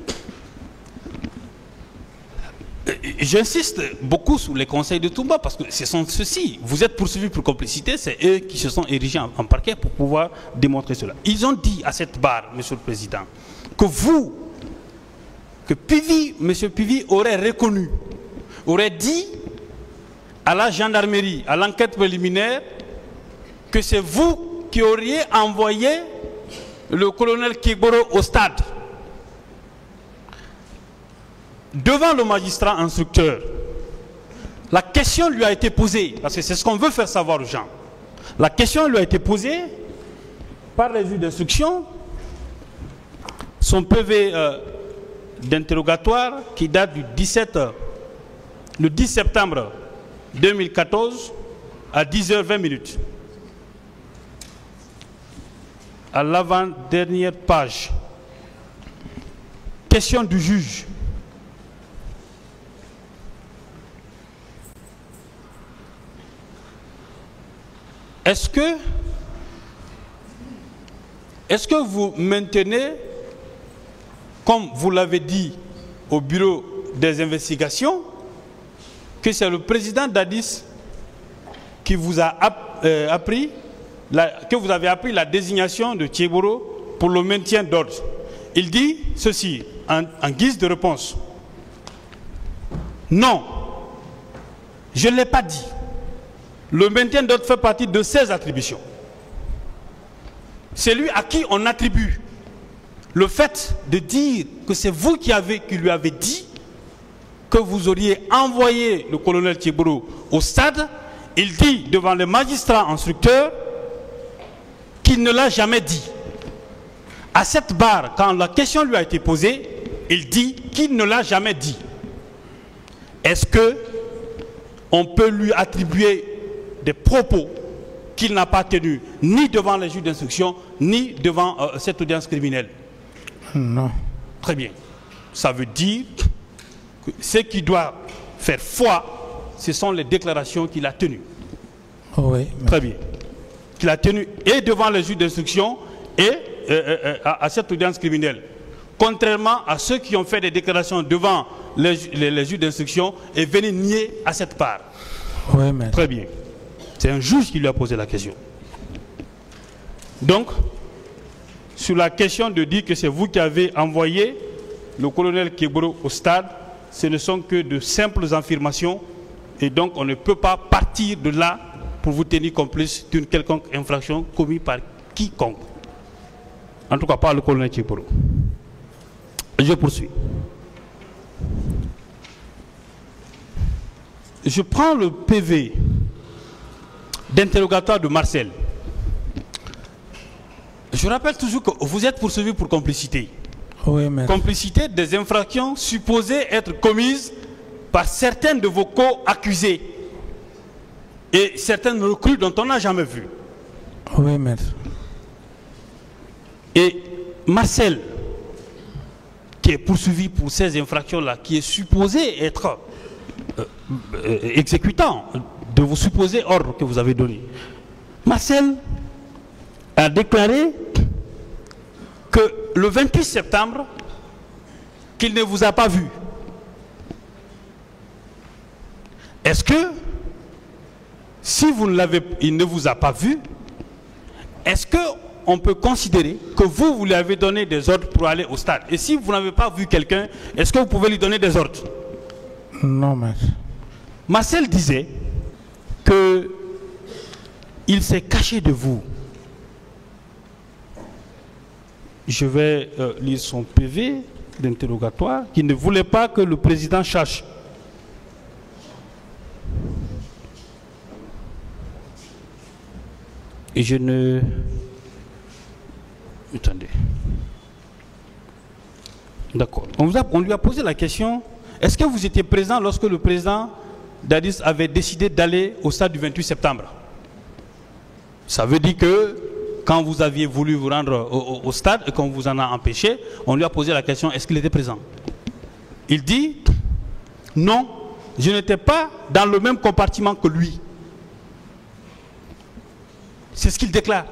j'insiste beaucoup sur les conseils de Toumba parce que ce sont ceux-ci. Vous êtes poursuivis pour complicité, c'est eux qui se sont érigés en parquet pour pouvoir démontrer cela. Ils ont dit à cette barre, Monsieur le Président, que M. Pivy aurait reconnu, aurait dit à la gendarmerie, à l'enquête préliminaire, que c'est vous qui auriez envoyé le colonel Kegboro au stade. Devant le magistrat instructeur, la question lui a été posée, parce que c'est ce qu'on veut faire savoir aux gens. La question lui a été posée par les juges d'instruction, son PV d'interrogatoire qui date du 10 septembre 2014 à 10h20. À l'avant-dernière page, question du juge. Est-ce que vous maintenez, comme vous l'avez dit au bureau des investigations, que c'est le président Dadis qui vous a appris, que vous avez appris la désignation de Kegboro pour le maintien d'ordre? Il dit ceci en guise de réponse. Non, je ne l'ai pas dit. Le maintien d'ordre fait partie de ses attributions. C'est lui à qui on attribue le fait de dire que c'est vous qui lui avez dit que vous auriez envoyé le colonel Kegboro au stade. Il dit devant le magistrat instructeur qu'il ne l'a jamais dit. À cette barre, quand la question lui a été posée, il dit qu'il ne l'a jamais dit. Est-ce que on peut lui attribuer des propos qu'il n'a pas tenus ni devant les juges d'instruction, ni devant cette audience criminelle? Non. Très bien. Ça veut dire que ce qui doit faire foi, ce sont les déclarations qu'il a tenues. Oui. Très bien. Qu'il a tenues et devant les juges d'instruction et à cette audience criminelle. Contrairement à ceux qui ont fait des déclarations devant les juges d'instruction et venaient nier à cette part. Oui, maître. Très bien. C'est un juge qui lui a posé la question. Donc, sur la question de dire que c'est vous qui avez envoyé le colonel Kegboro au stade, ce ne sont que de simples affirmations et donc on ne peut pas partir de là pour vous tenir complice d'une quelconque infraction commise par quiconque. En tout cas, pas le colonel Kegboro. Je poursuis. Je prends le PV d'interrogatoire de Marcel. Je rappelle toujours que vous êtes poursuivi pour complicité. Oui, maître. Complicité des infractions supposées être commises par certains de vos co-accusés et certaines recrues dont on n'a jamais vu. Oui, maître. Et Marcel, qui est poursuivi pour ces infractions-là, qui est supposé être exécutant de vos supposés ordres que vous avez donnés, Marcel a déclaré que le 28 septembre, qu'il ne vous a pas vu. Est-ce que, si il ne vous a pas vu, est-ce qu'on peut considérer que vous lui avez donné des ordres pour aller au stade? Et si vous n'avez pas vu quelqu'un, est-ce que vous pouvez lui donner des ordres? Non, maître. Marcel disait qu'il s'est caché de vous. Je vais lire son PV d'interrogatoire, qu'il ne voulait pas que le président cherche. Et je ne... Attendez. D'accord. On lui a posé la question, est-ce que vous étiez présent lorsque le président Dadis avait décidé d'aller au stade du 28 septembre? Ça veut dire que quand vous aviez voulu vous rendre au stade et qu'on vous en a empêché, on lui a posé la question, est-ce qu'il était présent? Il dit, non, je n'étais pas dans le même compartiment que lui. C'est ce qu'il déclare.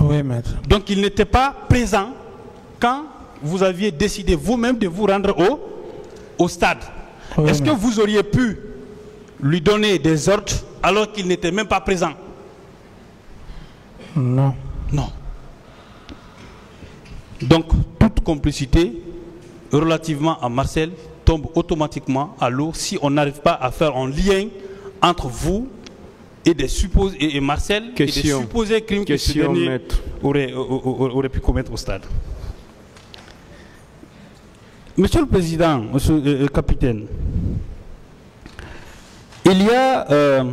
Oui, maître. Donc il n'était pas présent quand vous aviez décidé vous-même de vous rendre au stade. Oui, est-ce que vous auriez pu lui donner des ordres alors qu'il n'était même pas présent? Non. Non. Donc, toute complicité relativement à Marcel tombe automatiquement à l'eau si on n'arrive pas à faire un lien entre vous et et Marcel et des supposés crimes que ce dernier aurait pu commettre au stade. Monsieur le Président, Monsieur le Capitaine, il y a...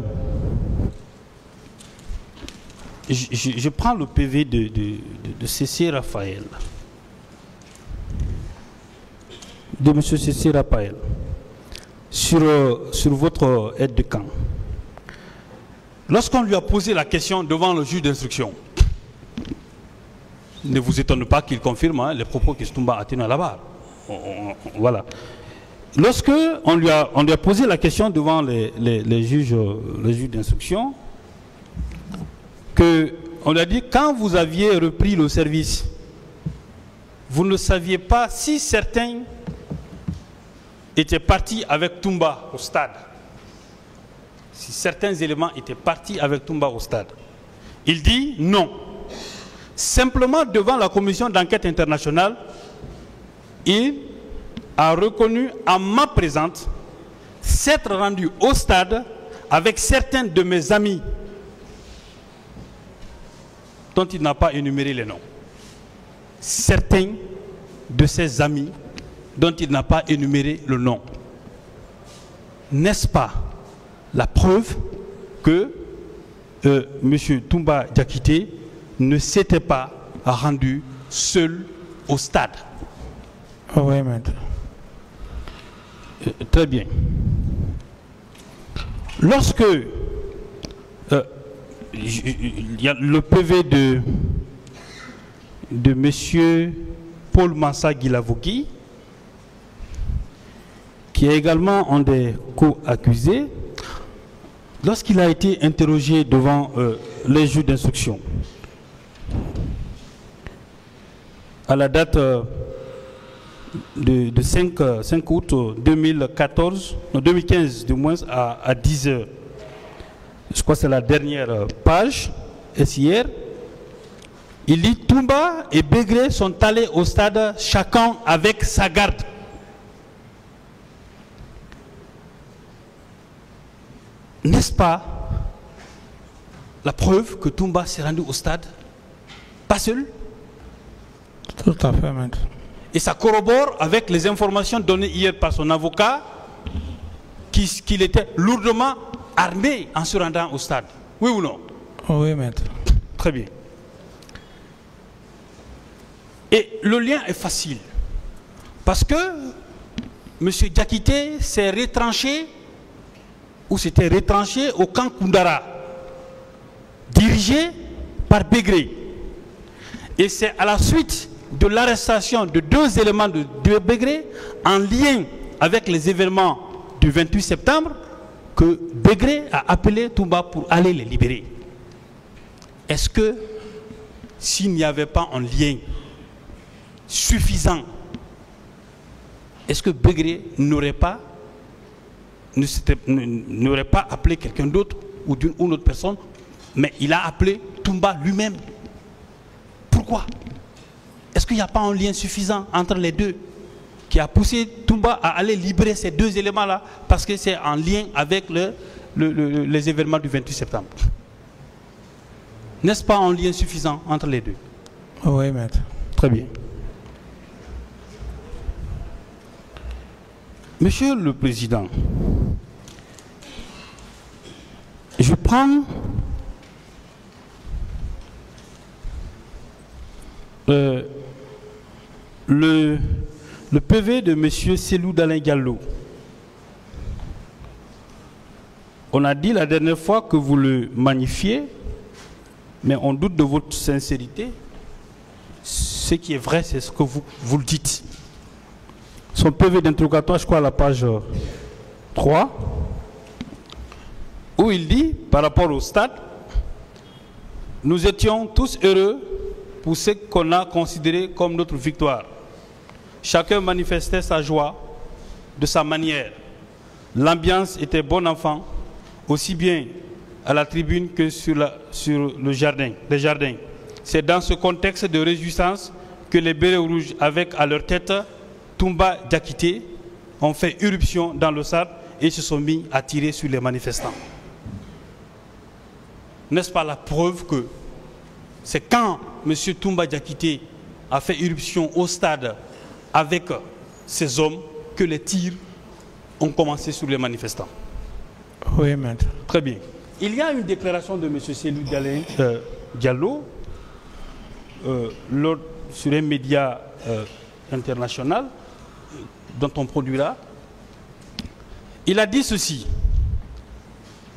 je prends le PV de C.C. Raphaël, de M. C.C. Raphaël, sur votre aide de camp. Lorsqu'on lui a posé la question devant le juge d'instruction, ne vous étonne pas qu'il confirme les propos que Toumba a tenus à la barre. Voilà. Lorsqu'on lui a posé la question devant les juges d'instruction, on lui a dit, quand vous aviez repris le service, vous ne saviez pas si certains étaient partis avec Toumba au stade. Si certains éléments étaient partis avec Toumba au stade. Il dit non. Simplement devant la commission d'enquête internationale, il a reconnu en ma présence s'être rendu au stade avec certains de mes amis dont il n'a pas énuméré les noms. Certains de ses amis dont il n'a pas énuméré le nom. N'est-ce pas la preuve que M. Toumba Diakité ne s'était pas rendu seul au stade? Oui, maître. Très bien. Lorsque il y a le PV de M. Paul Mansa Guilavogui, qui est également un des co-accusés, lorsqu'il a été interrogé devant les juges d'instruction, à la date de 5 août 2015 du moins à 10 heures, je crois que c'est la dernière page, est hier, il dit Toumba et Bégré sont allés au stade chacun avec sa garde. N'est-ce pas la preuve que Toumba s'est rendu au stade pas seul? Tout à fait, maître. Et ça corrobore avec les informations données hier par son avocat qu'il était lourdement armé en se rendant au stade. Oui ou non? Oui, maître. Très bien. Et le lien est facile. Parce que M. Diakité s'est retranché, ou s'était retranché au camp Koundara, dirigé par Bégré. Et c'est à la suite de l'arrestation de 2 éléments de Bégré, en lien avec les événements du 28 septembre, que Bégré a appelé Toumba pour aller les libérer. Est-ce que s'il n'y avait pas un lien suffisant, est-ce que Bégré n'aurait pas appelé quelqu'un d'autre ou d'une ou autre personne, mais il a appelé Toumba lui-même Pourquoi? Est-ce qu'il n'y a pas un lien suffisant entre les deux qui a poussé Toumba à aller libérer ces deux éléments-là parce que c'est en lien avec les événements du 28 septembre? N'est-ce pas un lien suffisant entre les deux? Oui, maître. Très bien. Monsieur le Président, je prends le PV de M. Selou Dalein Diallo. On a dit la dernière fois que vous le magnifiez, mais on doute de votre sincérité. Ce qui est vrai, c'est ce que vous le dites. Son PV d'interrogatoire, je crois à la page 3, où il dit, par rapport au stade, nous étions tous heureux pour ce qu'on a considéré comme notre victoire. Chacun manifestait sa joie de sa manière. L'ambiance était bon enfant, aussi bien à la tribune que sur le jardin, les jardins. C'est dans ce contexte de réjouissance que les bérets rouges, avec à leur tête Toumba Diakité, ont fait irruption dans le stade et se sont mis à tirer sur les manifestants. N'est-ce pas la preuve que c'est quand M. Toumba Diakité a fait irruption au stade avec ces hommes que les tirs ont commencé sur les manifestants? Oui, maître. Très bien. Il y a une déclaration de M. Selou Dalein Diallo sur un média international dont on produira. Il a dit ceci,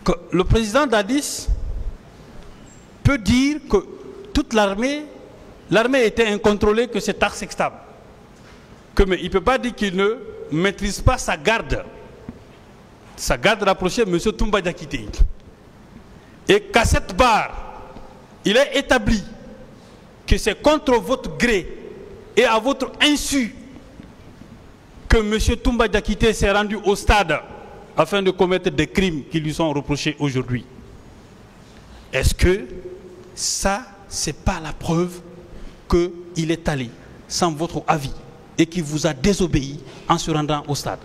que le président Dadis peut dire que toute l'armée était incontrôlée, que c'est acceptable. Mais il ne peut pas dire qu'il ne maîtrise pas sa garde rapprochée de M. Toumba Diakité. Et qu'à cette barre, il est établi que c'est contre votre gré et à votre insu que M. Toumba Diakité s'est rendu au stade afin de commettre des crimes qui lui sont reprochés aujourd'hui. Est-ce que ça, c'est pas la preuve qu'il est allé sans votre avis et qu'il vous a désobéi en se rendant au stade?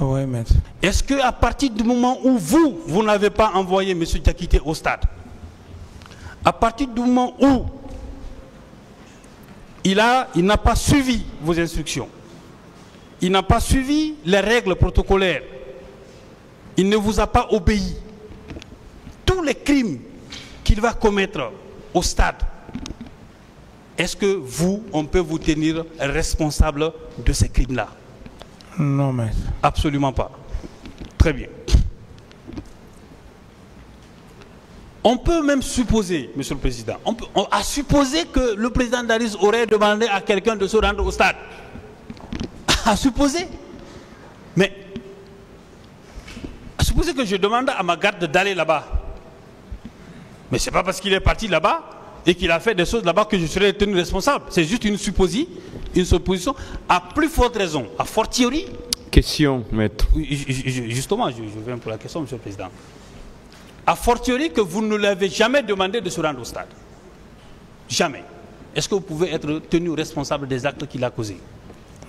Oui, maître. Est-ce qu'à partir du moment où vous n'avez pas envoyé M. Diakité au stade, à partir du moment où il n'a pas suivi vos instructions, il n'a pas suivi les règles protocolaires, il ne vous a pas obéi, tous les crimes qu'il va commettre au stade, est-ce que on peut vous tenir responsable de ces crimes-là? Non, maître. Absolument pas. Très bien. On peut même supposer, Monsieur le Président, on a supposé que le président Dadis aurait demandé à quelqu'un de se rendre au stade. À supposer. Mais, à supposer que je demande à ma garde d'aller là-bas. Mais ce n'est pas parce qu'il est parti là-bas et qu'il a fait des choses là-bas que je serai tenu responsable. C'est juste une supposition, à plus forte raison, a fortiori. Question, maître. Justement, je viens pour la question, Monsieur le Président. A fortiori que vous ne l'avez jamais demandé de se rendre au stade. Jamais. Est-ce que vous pouvez être tenu responsable des actes qu'il a causés?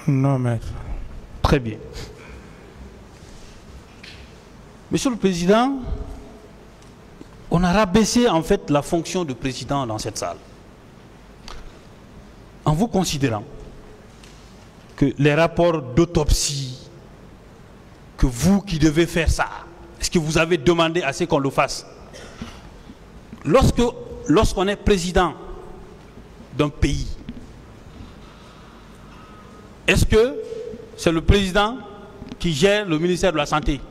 Non, maître. Très bien. Monsieur le Président, on a rabaissé en fait la fonction de président dans cette salle. En vous considérant que les rapports d'autopsie, que vous qui devez faire ça, est-ce que vous avez demandé à ce qu'on le fasse? Lorsqu'on est président d'un pays, est-ce que c'est le président qui gère le ministère de la Santé?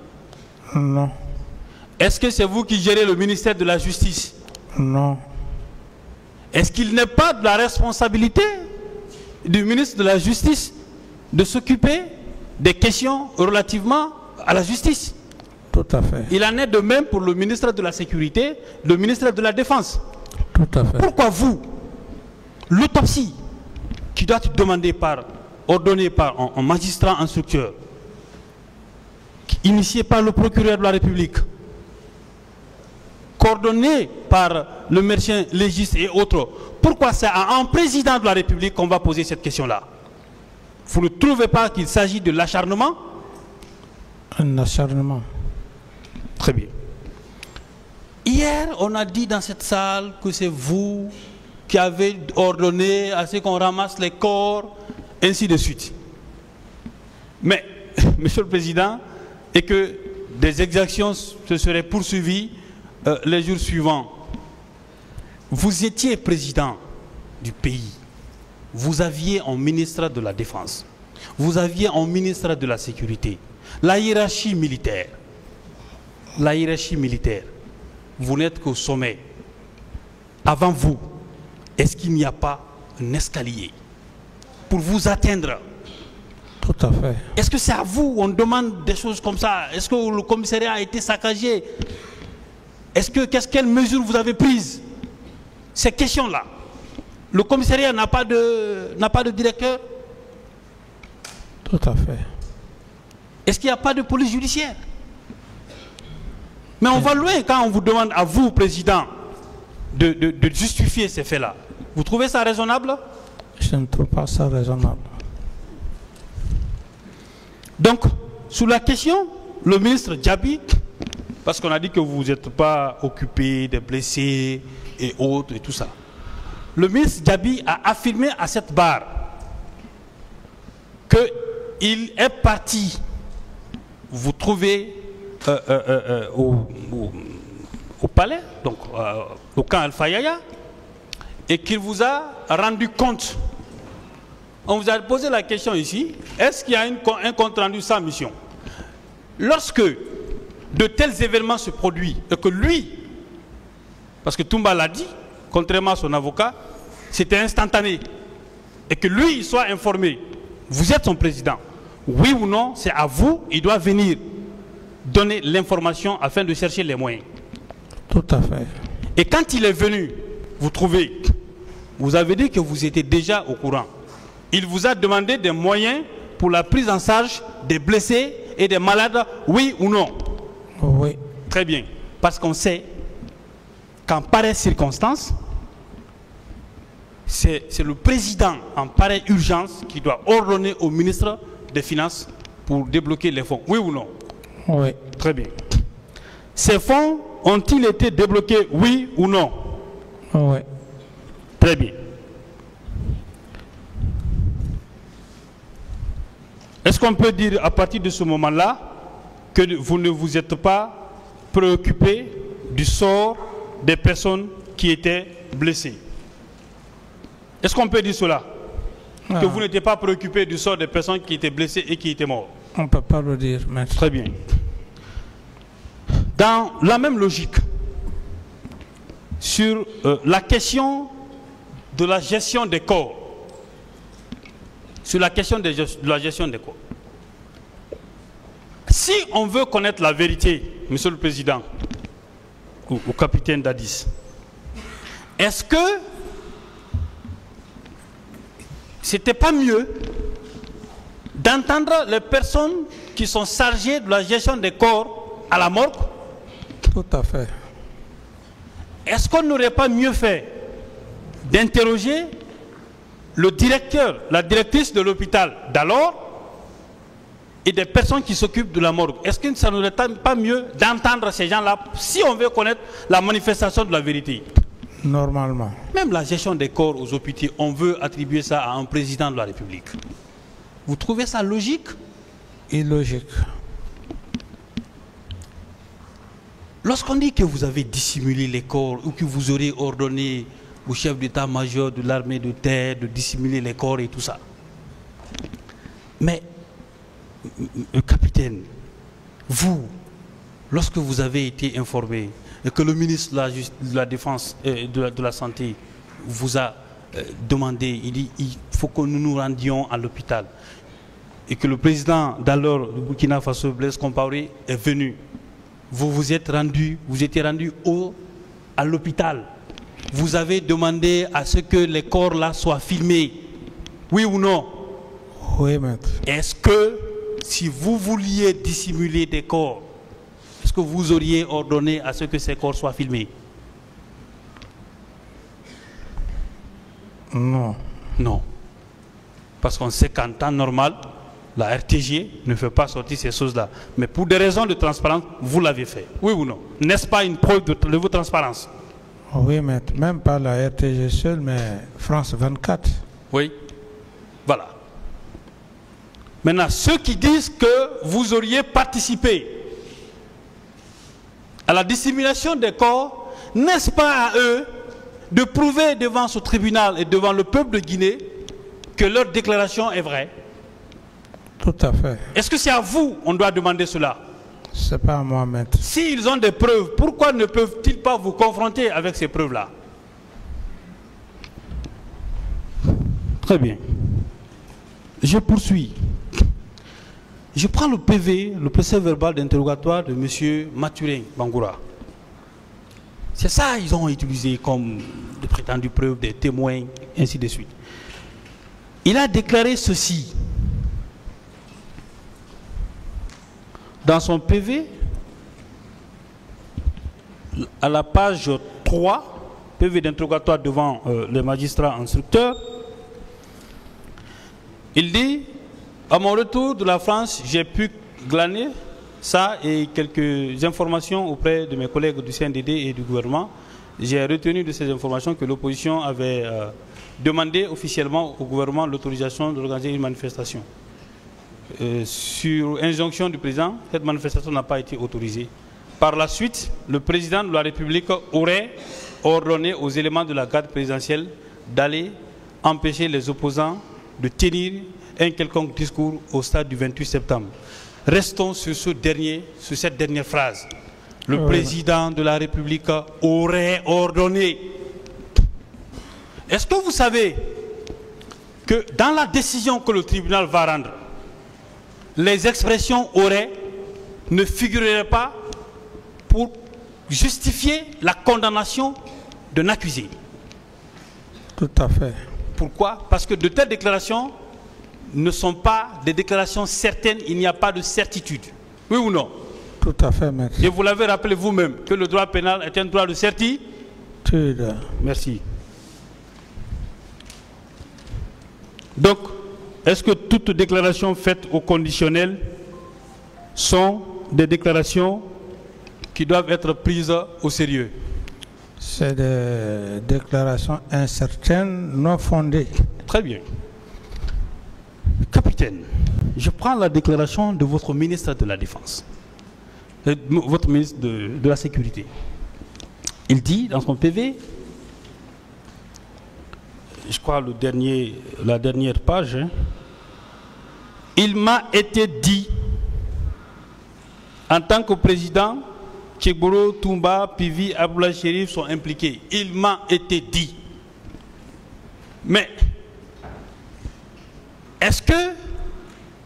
Non. Est-ce que c'est vous qui gérez le ministère de la Justice? Non. Est-ce qu'il n'est pas de la responsabilité du ministre de la Justice de s'occuper des questions relativement à la justice? Tout à fait. Il en est de même pour le ministre de la Sécurité, le ministre de la Défense. Tout à fait. Pourquoi vous, l'autopsie qui doit être ordonnée par un magistrat instructeur, initiée par le procureur de la République, coordonné par le médecin légiste et autres, pourquoi c'est à un président de la République qu'on va poser cette question-là? Vous ne trouvez pas qu'il s'agit de l'acharnement? Un acharnement. Très bien. Hier, on a dit dans cette salle que c'est vous qui avez ordonné à ce qu'on ramasse les corps, ainsi de suite. Mais, Monsieur le Président, et que des exactions se seraient poursuivies les jours suivants. Vous étiez président du pays. Vous aviez un ministre de la Défense. Vous aviez un ministre de la Sécurité. La hiérarchie militaire. La hiérarchie militaire. Vous n'êtes qu'au sommet. Avant vous, est-ce qu'il n'y a pas un escalier pour vous atteindre? Tout à fait. Est-ce que c'est à vous on demande des choses comme ça? Est-ce que le commissariat a été saccagé? Quelles mesures vous avez prises? Ces questions-là. Le commissariat n'a pas de directeur? Tout à fait. Est-ce qu'il n'y a pas de police judiciaire? Mais on va loin quand on vous demande à vous, président, de justifier ces faits-là. Vous trouvez ça raisonnable? Je ne trouve pas ça raisonnable. Donc, sur la question, le ministre Djabi, parce qu'on a dit que vous n'êtes pas occupé des blessés et autres et tout ça. Le ministre Djabi a affirmé à cette barre qu'il est parti vous trouver au palais, donc au camp Al-Fayaya, et qu'il vous a rendu compte. On vous a posé la question ici, est-ce qu'il y a un compte rendu sans mission? Lorsque de tels événements se produisent, et que lui, parce que Toumba l'a dit, contrairement à son avocat, c'était instantané, et que lui, il soit informé, vous êtes son président, oui ou non, c'est à vous, il doit venir donner l'information afin de chercher les moyens. Tout à fait. Et quand il est venu, vous trouvez, vous avez dit que vous étiez déjà au courant. Il vous a demandé des moyens pour la prise en charge des blessés et des malades, oui ou non? Oui. Très bien. Parce qu'on sait qu'en pareille circonstance, c'est le président en pareille urgence qui doit ordonner au ministre des Finances pour débloquer les fonds. Oui ou non? Oui. Très bien. Ces fonds ont-ils été débloqués, oui ou non? Oui. Très bien. Est-ce qu'on peut dire à partir de ce moment-là que vous ne vous êtes pas préoccupé du sort des personnes qui étaient blessées? Est-ce qu'on peut dire cela? Que vous n'étiez pas préoccupé du sort des personnes qui étaient blessées et qui étaient mortes? On ne peut pas le dire, maître. Très bien. Dans la même logique, sur la question de la gestion des corps, sur la question de la gestion des corps. Si on veut connaître la vérité, Monsieur le Président, ou capitaine Dadis, est-ce que c'était pas mieux d'entendre les personnes qui sont chargées de la gestion des corps à la morgue? Tout à fait. Est-ce qu'on n'aurait pas mieux fait d'interroger le directeur, la directrice de l'hôpital d'alors et des personnes qui s'occupent de la morgue? Est-ce que ça n'aurait pas mieux d'entendre ces gens-là si on veut connaître la manifestation de la vérité? Normalement. Même la gestion des corps aux hôpitaux, on veut attribuer ça à un président de la République. Vous trouvez ça logique? Illogique. Lorsqu'on dit que vous avez dissimulé les corps ou que vous aurez ordonné au chef d'état-major de l'armée de terre de dissimuler les corps et tout ça. Mais, capitaine, vous, lorsque vous avez été informé et que le ministre de la Défense et de la Santé vous a demandé, il dit il faut que nous nous rendions à l'hôpital et que le président d'alors du Burkina Faso, Blaise Compaoré, est venu. Vous étiez rendu à l'hôpital. Vous avez demandé à ce que les corps là soient filmés. Oui ou non? Oui, maître. Est-ce que si vous vouliez dissimuler des corps, est-ce que vous auriez ordonné à ce que ces corps soient filmés? Non. Non. Parce qu'on sait qu'en temps normal, la RTG ne fait pas sortir ces choses-là. Mais pour des raisons de transparence, vous l'avez fait. Oui ou non? N'est-ce pas une preuve de votre transparence? Oui, maître. Même pas la RTG seule, mais France 24. Oui. Voilà. Maintenant, ceux qui disent que vous auriez participé à la dissimulation des corps, n'est-ce pas à eux de prouver devant ce tribunal et devant le peuple de Guinée que leur déclaration est vraie? Tout à fait. Est-ce que c'est à vous on doit demander cela? C'est pas à moi, maître. S'ils ont des preuves, pourquoi ne peuvent-ils pas vous confronter avec ces preuves-là? Très bien. Je poursuis. Je prends le PV, le procès verbal d'interrogatoire de M. Mathurin Bangoura. C'est ça ils ont utilisé comme de prétendues preuves, des témoins, ainsi de suite. Il a déclaré ceci. Dans son PV, à la page 3, PV d'interrogatoire devant le magistrat instructeur, il dit: à mon retour de la France, j'ai pu glaner ça et quelques informations auprès de mes collègues du CNDD et du gouvernement. J'ai retenu de ces informations que l'opposition avait demandé officiellement au gouvernement l'autorisation d'organiser une manifestation. Sur injonction du président, cette manifestation n'a pas été autorisée. Par la suite, le président de la République aurait ordonné aux éléments de la garde présidentielle d'aller empêcher les opposants de tenir un quelconque discours au stade du 28 septembre. Restons sur cette dernière phrase. Le président de la République aurait ordonné. Est-ce que vous savez que dans la décision que le tribunal va rendre, les expressions aurait ne figureraient pas pour justifier la condamnation d'un accusé? Tout à fait. Pourquoi? Parce que de telles déclarations ne sont pas des déclarations certaines, il n'y a pas de certitude. Oui ou non? Tout à fait, maître. Et vous l'avez rappelé vous-même que le droit pénal est un droit de certitude. Merci. Donc, est-ce que toutes déclarations faites au conditionnel sont des déclarations qui doivent être prises au sérieux? C'est des déclarations incertaines, non fondées. Très bien. Capitaine, je prends la déclaration de votre ministre de la Défense, votre ministre de la Sécurité. Il dit dans son PV, je crois la dernière page, hein, il m'a été dit, en tant que président, Tchegboro, Toumba, Pivi, Abdoulaye Chérif sont impliqués. Il m'a été dit. Mais est-ce que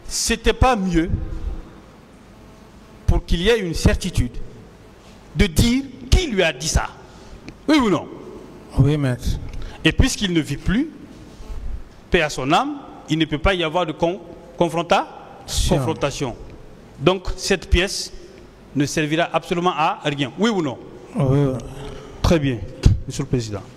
c'était pas mieux, pour qu'il y ait une certitude, de dire qui lui a dit ça? Oui ou non? Oui, maître. Et puisqu'il ne vit plus, paix à son âme, il ne peut pas y avoir de confrontation. Donc cette pièce ne servira absolument à rien. Oui ou non? Oui. Très bien, Monsieur le Président.